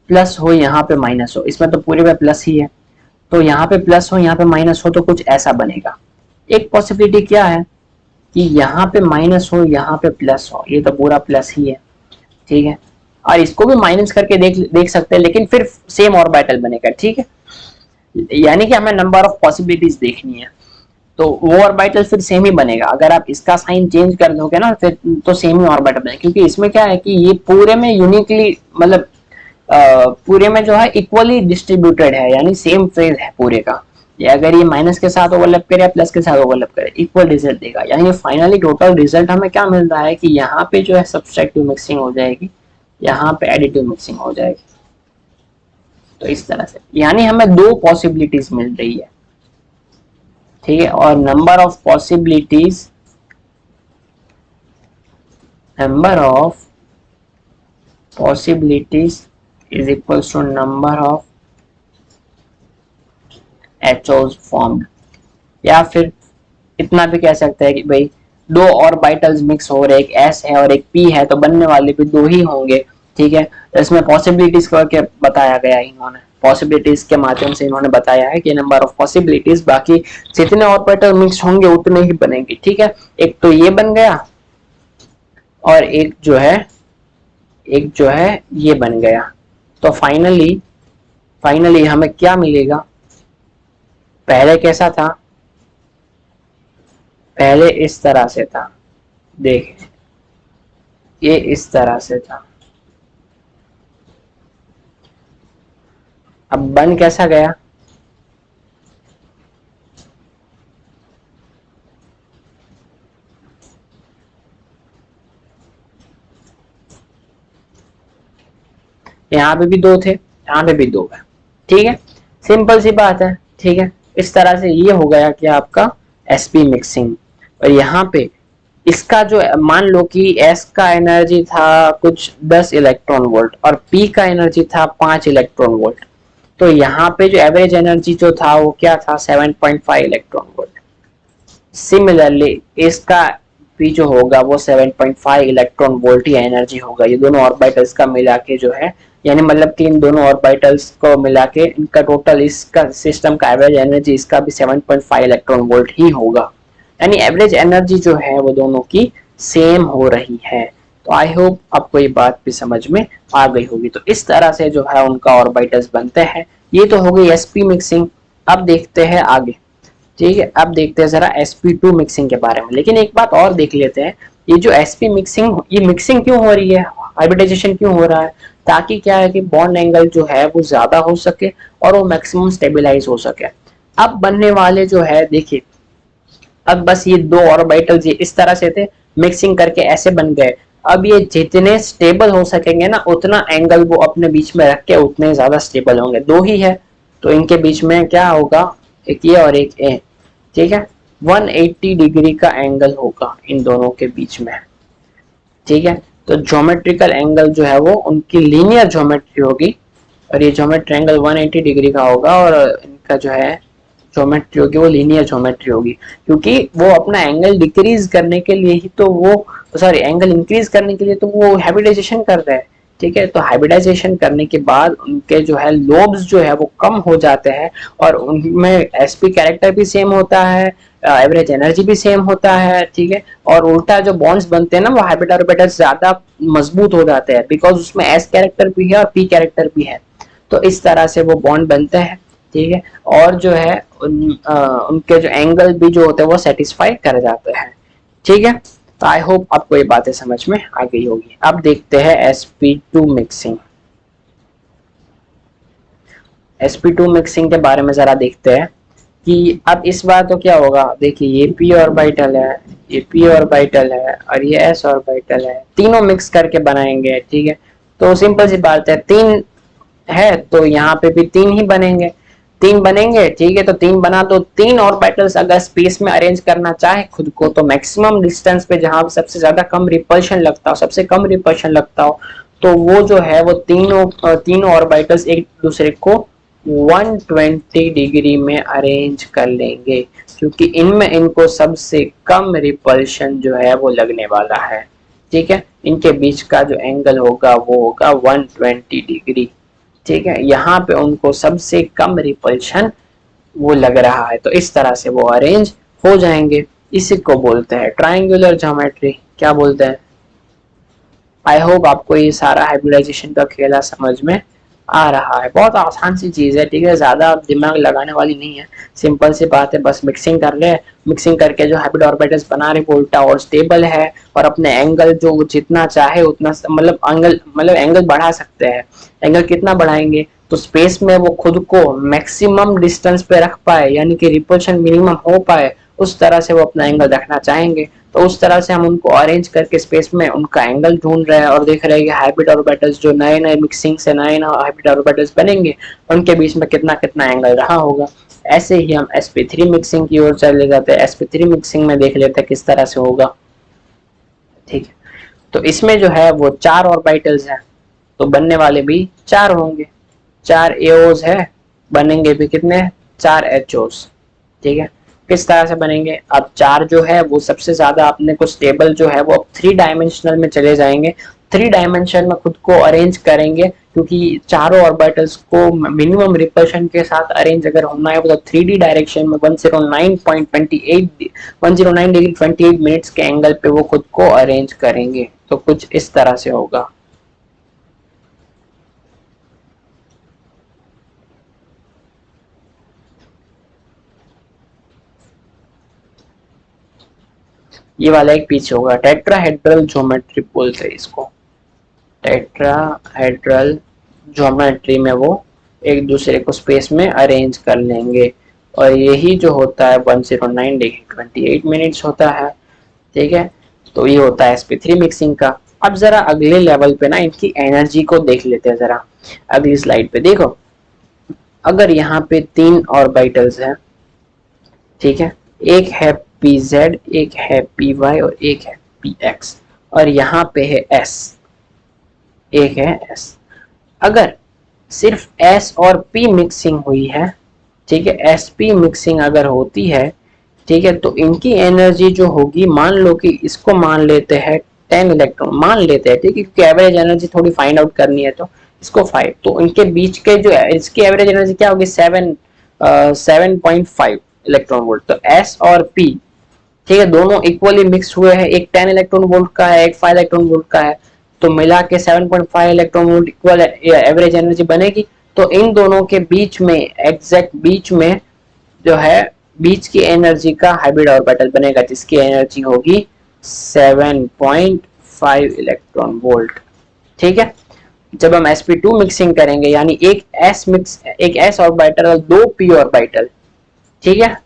प्लस हो यहाँ पे माइनस हो, इसमें तो पूरे में प्लस ही है, तो यहाँ पे प्लस हो यहाँ पे माइनस हो तो कुछ ऐसा बनेगा। एक पॉसिबिलिटी क्या है कि यहाँ पे माइनस हो यहाँ पे प्लस हो, ये तो पूरा प्लस ही है, ठीक है। और इसको भी माइनस करके देख सकते हैं, लेकिन फिर सेम ऑर्बिटल बनेगा, ठीक है। यानी कि हमें नंबर ऑफ पॉसिबिलिटीज देखनी है, तो वो ऑर्बिटल फिर सेम ही बनेगा। अगर आप इसका साइन चेंज कर दोगे ना फिर तो सेम ही ऑर्बिटल बनेगा, क्योंकि इसमें क्या है कि ये पूरे में यूनिकली मतलब पूरे में जो है इक्वली डिस्ट्रीब्यूटेड है, यानी सेम फेज है पूरे का। ये अगर ये माइनस के साथ ओवरलैप करे या प्लस के साथ ओवरलैप करे इक्वल रिजल्ट देगा, यानी फाइनली टोटल रिजल्ट हमें क्या मिल रहा है कि यहाँ पे जो है सब्सट्रैक्टिव मिक्सिंग हो जाएगी, यहाँ पे एडिटिव मिक्सिंग हो जाएगी। तो इस तरह से यानी हमें दो पॉसिबिलिटीज मिल रही है, ठीक है। और number of possibilities, number of possibilities is equals to number of HOs formed, या फिर इतना भी कह सकते हैं कि भाई दो ऑर्बिटल्स मिक्स हो रहे, एक एस है और एक पी है, तो बनने वाले भी दो ही होंगे, ठीक है। तो इसमें पॉसिबिलिटीज करके बताया गया है, इन्होंने पॉसिबिलिटीज के माध्यम से इन्होंने बताया है कि नंबर ऑफ पॉसिबिलिटीज, बाकी जितने ऑर्बिटल मिक्स होंगे उतने ही बनेंगे, ठीक है। एक तो ये बन गया और एक जो है ये बन गया। तो फाइनली हमें क्या मिलेगा, पहले कैसा था, पहले इस तरह से था, देख ये इस तरह से था, अब बन कैसा गया, यहाँ पे भी दो थे, यहाँ पे भी दो है, ठीक है। सिंपल सी बात है, ठीक है। इस तरह से ये हो गया कि आपका एसपी मिक्सिंग। और यहाँ पे इसका जो मान लो कि एस का एनर्जी था कुछ 10 इलेक्ट्रॉन वोल्ट और पी का एनर्जी था 5 इलेक्ट्रॉन वोल्ट, तो यहाँ पे जो एवरेज एनर्जी जो था वो क्या था, 7.5 इलेक्ट्रॉन वोल्ट। सिमिलरली इसका भी जो होगा वो 7.5 इलेक्ट्रॉन वोल्ट ही एनर्जी होगा। ये दोनों ऑर्बिटल्स का मिला के जो है, यानी मतलब तीन दोनों ऑर्बिटल्स को मिला के इनका टोटल, इसका सिस्टम का एवरेज एनर्जी इसका भी 7.5 इलेक्ट्रॉन वोल्ट ही होगा। यानी एवरेज एनर्जी जो है वो दोनों की सेम हो रही है। तो आई होप आपको ये बात भी समझ में आ गई होगी। तो इस तरह से जो है उनका ऑर्बिटल्स बनते हैं। ये तो हो गई sp मिक्सिंग। अब देखते हैं आगे, ठीक है। अब देखते हैं जरा sp2 मिक्सिंग के बारे में। लेकिन एक बात और देख लेते हैं, ये जो sp मिक्सिंग, ये मिक्सिंग क्यों हो रही है, हाइब्रिडाइजेशन क्यों हो रहा है, ताकि क्या है कि बॉन्ड एंगल जो है वो ज्यादा हो सके और वो मैक्सिमम स्टेबलाइज हो सके। अब बनने वाले जो है, देखिए अब बस ये दो ऑर्बिटल्स ये इस तरह से थे, मिक्सिंग करके ऐसे बन गए। अब ये जितने स्टेबल हो सकेंगे ना, उतना एंगल वो अपने बीच में रख के उतने ज्यादा स्टेबल होंगे। दो ही है तो इनके बीच में क्या होगा, एक ये और एक ए, ठीक है। 180 डिग्री का एंगल होगा इन दोनों के बीच में, ठीक है। तो ज्योमेट्रिकल एंगल जो है वो उनकी लीनियर ज्योमेट्री होगी, और ये ज्योमेट्री एंगल 180 डिग्री का होगा, और इनका जो है ज्योमेट्री होगी वो लीनियर ज्योमेट्री होगी। क्योंकि वो अपना एंगल डिक्रीज करने के लिए ही तो वो, सॉरी एंगल इंक्रीज करने के लिए तो वो हाइब्रिडाइजेशन कर रहे हैं, ठीक है। तो हाइब्रिडाइजेशन करने के बाद उनके जो है लोब्स जो है वो कम हो जाते हैं, और उनमें एसपी कैरेक्टर भी सेम होता है, एवरेज एनर्जी भी सेम होता है, ठीक है। और उल्टा जो बॉन्ड्स बनते हैं ना, वो हाइब्रिड ऑर्बिटल्स ज्यादा मजबूत हो जाते हैं, बिकॉज उसमें एस कैरेक्टर भी है और पी कैरेक्टर भी है। तो इस तरह से वो बॉन्ड बनते हैं, ठीक है। और जो है उनके जो एंगल भी जो होते हैं वो सेटिस्फाई कर जाते हैं, ठीक है। तो आई होप आपको ये बातें समझ में आ गई होगी। अब देखते हैं sp2 मिक्सिंग। sp2 मिक्सिंग के बारे में जरा देखते हैं कि अब इस बार तो क्या होगा। देखिए ये p ऑर्बिटल है, ये p ऑर्बिटल है, और ये s ऑर्बिटल है, तीनों मिक्स करके बनाएंगे, ठीक है। तो सिंपल सी बात है, तीन है तो यहाँ पे भी तीन ही बनेंगे, तीन बनेंगे, ठीक है। तो तीन बना तो तीन ऑर्बिटल्स अगर स्पेस में अरेंज करना चाहे खुद को, तो मैक्सिमम डिस्टेंस पे जहां सबसे ज्यादा कम रिपल्शन लगता हो, सबसे कम रिपल्शन लगता हो, तो वो जो है वो तीनों ऑर्बिटल्स एक दूसरे को 120 डिग्री में अरेंज कर लेंगे, क्योंकि इनमें इनको सबसे कम रिपल्शन जो है वो लगने वाला है, ठीक है। इनके बीच का जो एंगल होगा वो होगा 120 डिग्री, ठीक है। यहाँ पे उनको सबसे कम रिपल्शन वो लग रहा है, तो इस तरह से वो अरेंज हो जाएंगे। इसी को बोलते हैं ट्रायंगुलर ज्योमेट्री। क्या बोलते हैं। आई होप आपको ये सारा हाइब्रिडाइजेशन का खेला समझ में आ रहा है। बहुत आसान सी चीज है, ठीक है, ज्यादा दिमाग लगाने वाली नहीं है, सिंपल सी बात है। बस मिक्सिंग कर रहे हैं, मिक्सिंग करके जो हाइब्रिड ऑर्बिटल्स बना रहे हैं उल्टा और स्टेबल है, और अपने एंगल जो जितना चाहे उतना मतलब एंगल बढ़ा सकते हैं। एंगल कितना बढ़ाएंगे, तो स्पेस में वो खुद को मैक्सिमम डिस्टेंस पे रख पाए, यानी कि रिपल्शन मिनिमम हो पाए, उस तरह से वो अपना एंगल रखना चाहेंगे। तो उस तरह से हम उनको अरेंज करके स्पेस में उनका एंगल ढूंढ रहे हैं, और देख रहे हैं कि हाइब्रिड ऑर्बिटल्स जो नए नए मिक्सिंग से नए नए हाइब्रिड ऑर्बिटल्स बनेंगे, उनके बीच में कितना कितना एंगल रहा होगा। ऐसे ही हम sp3 मिक्सिंग की ओर चले जाते हैं। sp3 मिक्सिंग में देख लेते हैं किस तरह से होगा, ठीक है। तो इसमें जो है वो चार ऑर्बिटल्स हैं, तो बनने वाले भी चार होंगे, चार एओज है, बनेंगे भी कितने, चार एचओस, ठीक है। किस तरह से बनेंगे, अब चार जो है वो सबसे ज्यादा अपने को स्टेबल जो है वो अब 3 डायमेंशनल में चले जाएंगे, 3 डायमेंशन में खुद को अरेंज करेंगे, क्योंकि चारों ऑर्बिटल्स को मिनिमम रिपल्शन के साथ अरेंज अगर होना है तो 3D डायरेक्शन में 109 डिग्री 28 मिनट्स के एंगल पे वो खुद को अरेंज करेंगे। तो कुछ इस तरह से होगा। ये वाला एक पीछे होगा, टेट्राहेड्रल ज्योमेट्री बोलते हैं इसको। टेट्राहेड्रल ज्योमेट्री में वो एक दूसरे को स्पेस में अरेंज कर लेंगे, और यही जो होता है 109 डिग्री 28 मिनट्स होता है, ठीक है। तो ये होता है sp3 मिक्सिंग का। अब जरा अगले लेवल पे ना इनकी एनर्जी को देख लेते हैं जरा। अगली स्लाइड पे देखो, अगर यहाँ पे तीन ऑर्बिटल्स हैं, ठीक है, एक है pz, एक है py और एक है px, और यहाँ पे है s, एक है s। अगर सिर्फ S और P मिक्सिंग हुई है, ठीक है, SP मिक्सिंग अगर होती है, ठीक है, तो इनकी एनर्जी जो होगी, मान लो कि इसको मान लेते हैं 10 इलेक्ट्रॉन मान लेते हैं, ठीक है, क्योंकि एवरेज एनर्जी थोड़ी फाइंड आउट करनी है, तो इसको 5, तो इनके बीच के जो इसकी एवरेज एनर्जी क्या होगी 7.5 इलेक्ट्रॉन वोल्ट। तो S और P, ठीक है, दोनों इक्वली मिक्स हुए हैं, एक 10 इलेक्ट्रॉन वोल्ट का है, एक 5 इलेक्ट्रॉन वोल्ट का है, तो मिला के 7.5 electron volt equal average energy बनेगी। तो इन दोनों के बीच में, एग्जैक्ट बीच में जो है, बीच की एनर्जी का हाइब्रिड ऑर्बिटल बनेगा, जिसकी एनर्जी होगी 7.5 इलेक्ट्रॉन वोल्ट, ठीक है। जब हम sp2 मिक्सिंग करेंगे, यानी एक s ऑर्बिटल और 2 p ऑर्बिटल, ठीक है,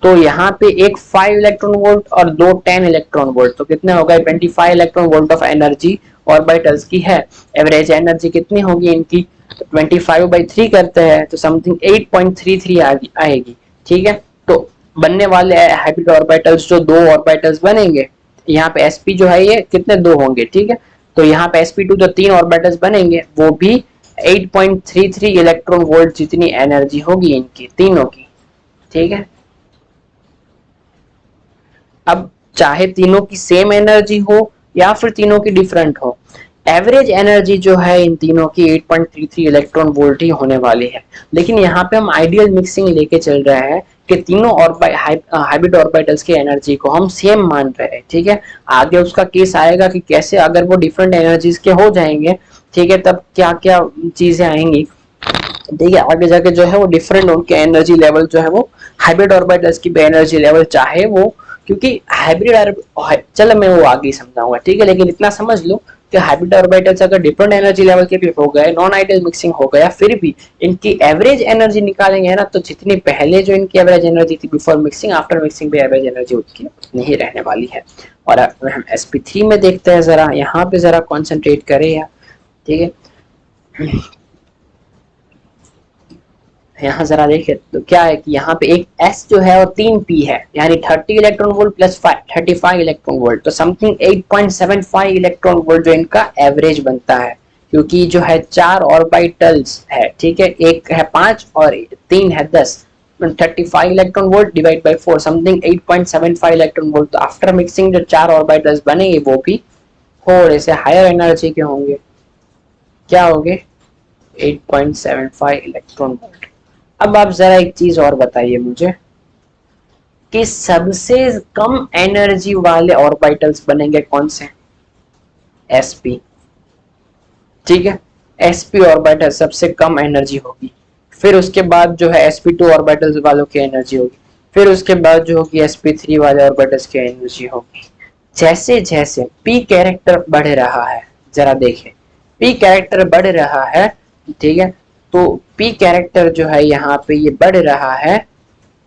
तो यहाँ पे एक 5 इलेक्ट्रॉन वोल्ट और 2 10 इलेक्ट्रॉन वोल्ट, तो कितने हो गए 25 electron volt of energy orbitals की है। एवरेज एनर्जी कितनी होगी इनकी, 25/3 करते हैं तो समथिंग 8.33 आएगी, ठीक है। तो बनने वाले हाइब्रिड ऑर्बिटल्स, जो 2 ऑर्बिटल्स बनेंगे, यहाँ पे sp जो है ये कितने 2 होंगे, ठीक है, तो यहाँ पे sp2 जो 3 ऑर्बिटल्स बनेंगे वो भी 8.33 इलेक्ट्रॉन वोल्ट जितनी एनर्जी होगी इनकी तीनों की, ठीक है। अब चाहे तीनों की सेम एनर्जी हो या फिर तीनों की डिफरेंट हो, एवरेज एनर्जी जो है इन तीनों की 8.33 इलेक्ट्रॉन वोल्ट ही होने वाली है। लेकिन यहाँ पे हम आइडियल मिक्सिंग लेके चल रहे हैं कि तीनों हाइब्रिड ऑर्बिटल्स की एनर्जी को हम सेम मान रहे हैं, ठीक है। आगे उसका केस आएगा कि कैसे अगर वो डिफरेंट एनर्जीज के हो जाएंगे, ठीक है, तब क्या क्या चीजें आएंगी, ठीक है, आगे जाके जो है वो डिफरेंट उनके एनर्जी लेवल जो है वो हाइब्रिड ऑर्बिटल्स की एनर्जी लेवल, चाहे वो, क्योंकि हाइब्रिड, चलो मैं वो आगे समझाऊंगा, ठीक है, लेकिन इतना समझ लो कि हाइब्रिड ऑर्बिटल्स अगर डिफरेंट एनर्जी लेवल के भी हो गए, नॉन आइडियल मिक्सिंग हो गया, फिर भी इनकी एवरेज एनर्जी निकालेंगे ना, तो जितनी पहले जो इनकी एवरेज एनर्जी थी बिफोर मिक्सिंग, आफ्टर मिक्सिंग भी एवरेज एनर्जी उतनी नहीं रहने वाली है। और हम sp3 में देखते हैं, जरा यहाँ पे जरा कॉन्सेंट्रेट करें यार, ठीक है, यहाँ जरा देखें तो क्या है कि यहाँ पे एक S जो है और 3 P है, यानी 30 electron volt plus 35 electron volt, तो समथिंग 8.75 इलेक्ट्रॉन वोल्ट जो इनका एवरेज बनता है, क्योंकि जो है 4 ऑर्बिटल्स है, ठीक है, एक है 5 और 3 है 10, 35 electron volt divide by 4 something 8.75 electron volt. तो आफ्टर मिक्सिंग जो 4 ऑर्बिटल्स बनेंगे वो भी थोड़े से हायर एनर्जी के होंगे, क्या होंगे 8.75 इलेक्ट्रॉन वोल्ट। अब आप जरा एक चीज और बताइए मुझे कि सबसे कम एनर्जी वाले ऑर्बिटल्स बनेंगे कौन से, sp, ठीक है, sp ऑर्बिटल सबसे कम एनर्जी होगी, फिर उसके बाद जो है sp2 ऑर्बिटल्स वालों की एनर्जी होगी, फिर उसके बाद जो होगी sp3 वाले ऑर्बिटल्स की एनर्जी होगी। जैसे जैसे p कैरेक्टर बढ़ रहा है, जरा देखें p कैरेक्टर बढ़ रहा है, ठीक है, तो p कैरेक्टर जो है यहाँ पे ये बढ़ रहा है,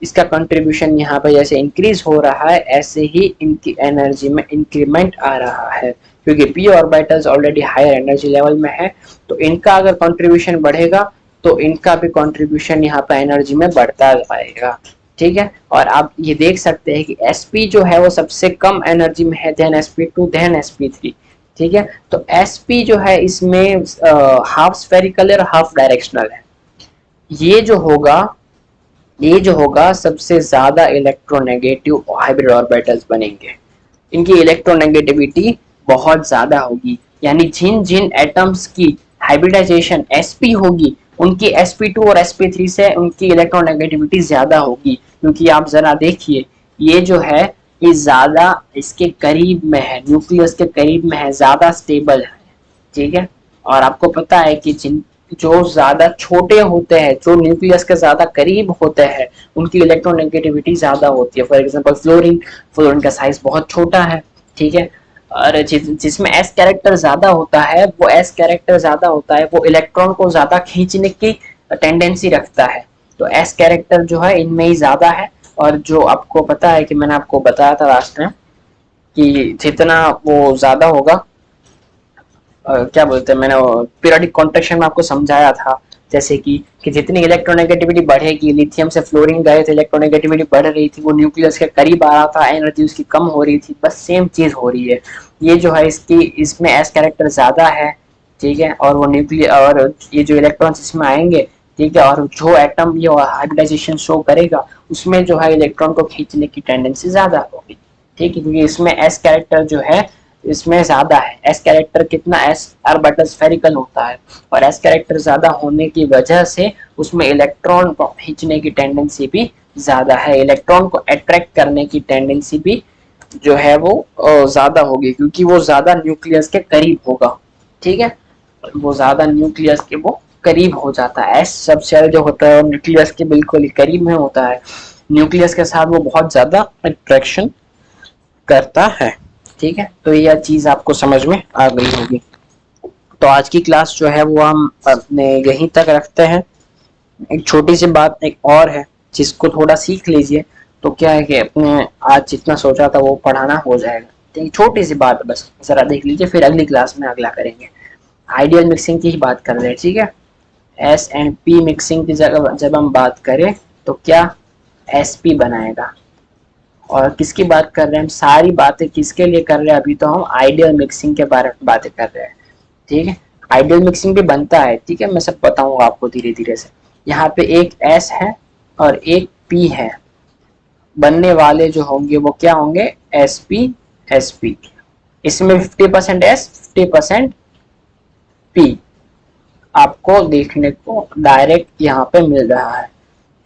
इसका कंट्रीब्यूशन यहाँ पे जैसे इंक्रीज हो रहा है, ऐसे ही इनकी एनर्जी में इंक्रीमेंट आ रहा है, क्योंकि p orbitals already higher energy level में है, तो इनका अगर कंट्रीब्यूशन बढ़ेगा तो इनका भी कंट्रीब्यूशन यहाँ पे एनर्जी में बढ़ता जाएगा, ठीक है। और आप ये देख सकते हैं कि sp जो है वो सबसे कम एनर्जी में है, देन sp2 देन sp3, ठीक है। तो sp जो है इसमें हाफ स्फेरिकल और हाफ डायरेक्शनल है। ये जो होगा सबसे ज्यादा इलेक्ट्रोनेगेटिव हाइब्रिड ऑर्बिटल्स बनेंगे, इनकी इलेक्ट्रोनेगेटिविटी बहुत ज्यादा होगी, यानी जिन जिन एटम्स की हाइब्रिडाइजेशन sp होगी उनकी sp2 और sp3 से उनकी इलेक्ट्रोनेगेटिविटी ज्यादा होगी, क्योंकि आप जरा देखिए ये जो है ये ज्यादा इसके करीब में है, न्यूक्लियस के करीब में है, ज्यादा स्टेबल है, ठीक है। और आपको पता है कि जिन जो ज्यादा छोटे होते हैं, जो न्यूक्लियस के ज्यादा करीब होते हैं, उनकी इलेक्ट्रोनेगेटिविटी ज्यादा होती है। फॉर एग्जांपल फ्लोरीन का साइज बहुत छोटा है, ठीक है, और जिसमें एस कैरेक्टर ज्यादा होता है, वो इलेक्ट्रॉन को ज्यादा खींचने की टेंडेंसी रखता है, तो एस कैरेक्टर जो है इनमें ही ज्यादा है। और जो आपको पता है कि मैंने आपको बताया था लास्ट में कि जितना वो ज्यादा होगा, क्या बोलते हैं, मैंने पीरियोडिक कॉन्ट्रैक्शन में आपको समझाया था, जैसे कि जितनी इलेक्ट्रोनेगेटिविटी बढ़ेगी, लिथियम से फ्लोरीन गए थे, इलेक्ट्रोनेगेटिविटी बढ़ रही थी, वो न्यूक्लियस के करीब आ रहा था, एनर्जी उसकी कम हो रही थी, बस सेम चीज हो रही है। ये जो है इसमें एस कैरेक्टर ज्यादा है, ठीक है, और वो न्यूक्लियर और ये जो इलेक्ट्रॉन्स इसमें आएंगे, ठीक है, और जो एटम ये हाइब्रिडाइजेशन शो करेगा उसमें जो है इलेक्ट्रॉन को खींचने की टेंडेंसी ज्यादा होगी, ठीक है, क्योंकि इसमें एस कैरेक्टर जो है इसमें ज्यादा है। एस कैरेक्टर कितना, एस ऑर्बिटल स्फेरिकल होता है, और एस कैरेक्टर ज्यादा होने की वजह से उसमें इलेक्ट्रॉन को खींचने की टेंडेंसी भी ज्यादा है, इलेक्ट्रॉन को अट्रैक्ट करने की टेंडेंसी भी जो है वो ज्यादा होगी, क्योंकि वो ज्यादा न्यूक्लियस के करीब होगा, ठीक है, वो ज्यादा न्यूक्लियस के वो करीब हो जाता है। एस सब शेल जो होता है न्यूक्लियस के बिल्कुल करीब में होता है, न्यूक्लियस के साथ वो बहुत ज्यादा अट्रैक्शन करता है, ठीक है। तो यह चीज आपको समझ में आ गई होगी। तो आज की क्लास जो है वो हम अपने यहीं तक रखते हैं। एक छोटी सी बात एक और है जिसको थोड़ा सीख लीजिए, तो क्या है कि अपने आज जितना सोचा था वो पढ़ाना हो जाएगा, ठीक, छोटी सी बात बस जरा देख लीजिए, फिर अगली क्लास में अगला करेंगे। आइडियल मिक्सिंग की ही बात कर रहे हैं, ठीक है। एस एंड पी मिक्सिंग की जगह जब हम बात करें तो क्या एस पी बनाएगा, और किसकी बात कर रहे हैं हम, सारी बातें किसके लिए कर रहे हैं, अभी तो हम आइडियल मिक्सिंग के बारे में बातें कर रहे हैं, ठीक है। आइडियल मिक्सिंग भी बनता है, ठीक है, मैं सब बताऊंगा आपको धीरे धीरे से। यहाँ पे एक एस है और एक पी है, बनने वाले जो होंगे वो क्या होंगे, एस पी। इसमें 50% एस 50% पी आपको देखने को डायरेक्ट यहाँ पे मिल रहा है।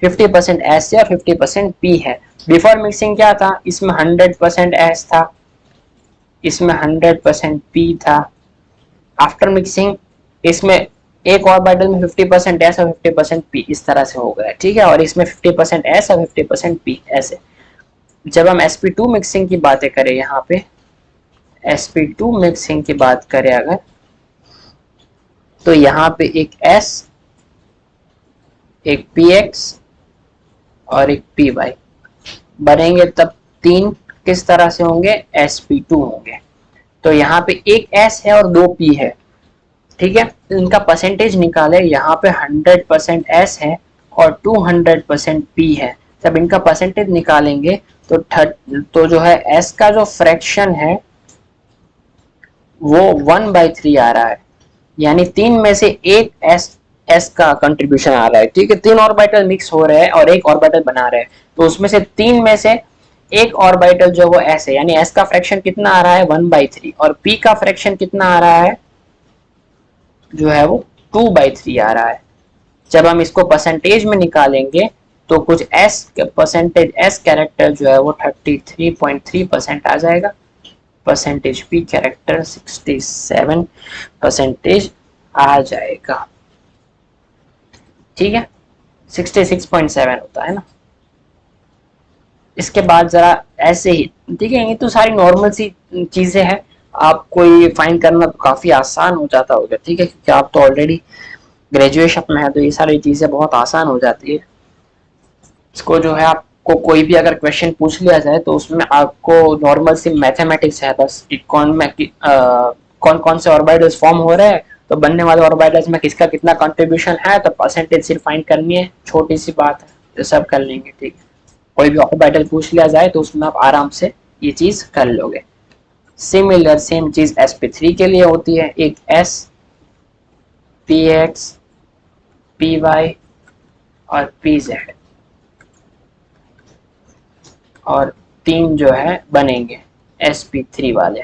50% एस है और 50% पी है। बिफोर मिक्सिंग क्या था, इसमें 100% एस था, इसमें 100% पी था। आफ्टर मिक्सिंग इसमें एक ऑर्बिटल में 50% एस और 50% पी इस तरह से हो गया, ठीक है, और इसमें 50% एस और 50% पी ऐसे। जब हम sp2 मिक्सिंग की बातें करें, यहाँ पे sp2 मिक्सिंग की बात करें अगर, तो यहाँ पे एक S, एक px और एक py बनेंगे, तब तीन किस तरह से होंगे, sp2 होंगे। तो यहाँ पे एक S है और दो P है, ठीक है, इनका परसेंटेज निकाले, यहाँ पे 100% S है और 200% P है। जब इनका परसेंटेज निकालेंगे तो जो है S का जो फ्रैक्शन है वो 1/3 आ रहा है, यानी तीन में से एक एस का कंट्रीब्यूशन आ रहा है, ठीक है। तीन ऑर्बिटल मिक्स हो रहे हैं और एक ऑर्बिटल बना रहे हैं, तो उसमें से तीन में से एक ऑर्बिटल जो वो एस है, यानी एस का फ्रैक्शन कितना आ रहा है 1/3, और पी का फ्रैक्शन कितना आ रहा है जो है वो 2/3 आ रहा है। जब हम इसको परसेंटेज में निकालेंगे तो कुछ एस परसेंटेज एस कैरेक्टर जो है वो 33.3% आ जाएगा, परसेंटेज पी कैरेक्टर 67% आ जाएगा, ठीक है, 66.7 होता है ना। इसके बाद जरा ऐसे ही, ठीक है, ये तो सारी नॉर्मल सी चीजें हैं, आपको ये फाइंड करना तो काफी आसान हो जाता होगा, ठीक है, क्योंकि आप तो ऑलरेडी ग्रेजुएशन में है, तो ये सारी चीजें बहुत आसान हो जाती है। इसको जो है आपको कोई भी अगर क्वेश्चन पूछ लिया जाए तो उसमें आपको नॉर्मल सी मैथमेटिक्स है बस, कौन कौन से ऑर्बिटल्स फॉर्म हो रहे हैं, तो बनने वाले ऑर्बिटल्स में किसका कितना कंट्रीब्यूशन है, तो परसेंटेज सिर्फ फाइंड करनी है, छोटी सी बात है, तो सब कर लेंगे, ठीक है। कोई भी ऑर्बिटल पूछ लिया जाए तो उसमें आप आराम से ये चीज कर लोगे। सिमिलर सेम चीज sp3 के लिए होती है, एक s, px, py और pz, और तीन जो है बनेंगे sp3 वाले।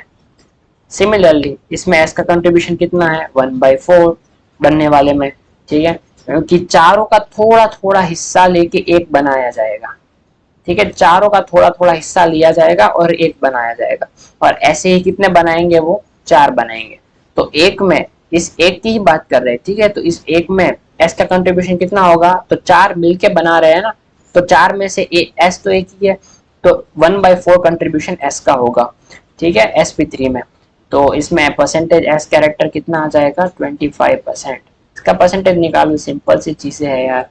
सिमिलरली इसमें s का कंट्रीब्यूशन कितना है 1/4 बनने वाले में, ठीक है, क्योंकि चारों का थोड़ा थोड़ा हिस्सा लेके एक बनाया जाएगा, ठीक है, चारों का थोड़ा थोड़ा हिस्सा लिया जाएगा और एक बनाया जाएगा, और ऐसे ही कितने बनाएंगे, वो 4 बनाएंगे। तो एक में इस एक की ही बात कर रहे हैं, ठीक है, तो इस एक में एस का कंट्रीब्यूशन कितना होगा, तो 4 मिलके बना रहे हैं ना, तो 4 में से एस तो एक ही है, तो 1/4 कंट्रीब्यूशन एस का होगा, ठीक है, sp3 में। तो इसमें परसेंटेज एस कैरेक्टर कितना आ जाएगा 25%। इसका परसेंटेज निकालो, सिंपल सी चीजें है यार,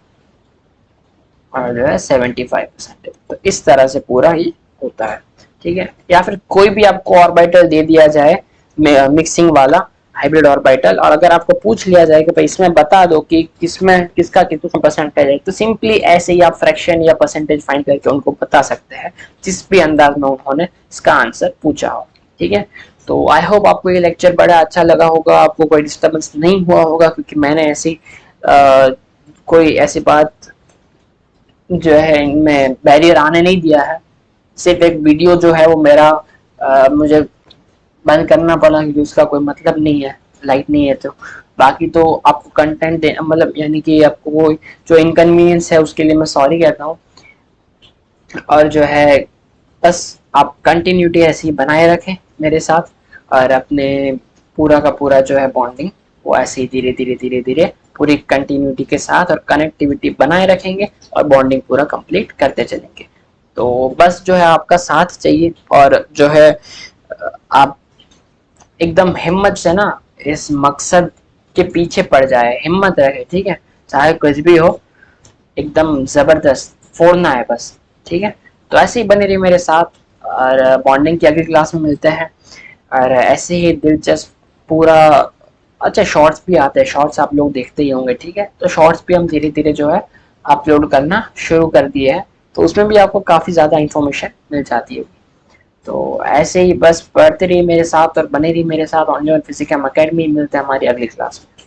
और जो है 75%। तो इस तरह से पूरा ही होता है, ठीक है। या फिर कोई भी आपको ऑर्बिटल दे दिया जाए मिक्सिंग वाला हाइब्रिड ऑर्बिटल, और अगर आपको पूछ लिया जाए कि भाई इसमें बता दो कि किसमें किसका कितना परसेंटेज है, तो सिंपली ऐसे ही आप फ्रैक्शन या परसेंटेज फाइंड करके उनको बता सकते हैं, जिस भी अंदाज में उन्होंने इसका आंसर पूछा हो, ठीक है। तो आई होप आपको ये लेक्चर बड़ा अच्छा लगा होगा, आपको कोई डिस्टर्बेंस नहीं हुआ होगा, क्योंकि मैंने ऐसी कोई ऐसी बात जो है इनमें बैरियर आने नहीं दिया है। सिर्फ एक वीडियो जो है वो मेरा मुझे बंद करना पड़ा क्योंकि उसका कोई मतलब नहीं है, लाइट नहीं है। तो बाकी तो आपको कंटेंट दे मतलब यानी कि आपको वो जो इनकन्वीनियंस है उसके लिए मैं सॉरी कहता हूँ। और जो है बस आप कंटिन्यूटी ऐसी बनाए रखें मेरे साथ, और अपने पूरा का पूरा जो है बॉन्डिंग वो ऐसे ही धीरे धीरे धीरे धीरे पूरी कंटिन्यूटी के साथ और कनेक्टिविटी बनाए रखेंगे और बॉन्डिंग पूरा कंप्लीट करते चलेंगे। तो बस जो है आपका साथ चाहिए, और जो है आप एकदम हिम्मत से ना इस मकसद के पीछे पड़ जाए, हिम्मत रखे, ठीक है, चाहे कुछ भी हो, एकदम जबरदस्त फोड़ना है बस, ठीक है। तो ऐसे ही बने रहिए मेरे साथ, और बॉन्डिंग की अगली क्लास में मिलते हैं। और ऐसे ही दिलचस्प पूरा, अच्छा शॉर्ट्स भी आते हैं, शॉर्ट्स आप लोग देखते ही होंगे, ठीक है। तो शॉर्ट्स भी हम धीरे धीरे जो है अपलोड करना शुरू कर दिए हैं, तो उसमें भी आपको काफ़ी ज़्यादा इंफॉर्मेशन मिल जाती है। तो ऐसे ही बस पढ़ते रहिए मेरे साथ और बने रहिए मेरे साथ ऑनलाइन फिजिक्स एकेडमी। मिलते हैं हमारी अगली क्लास में।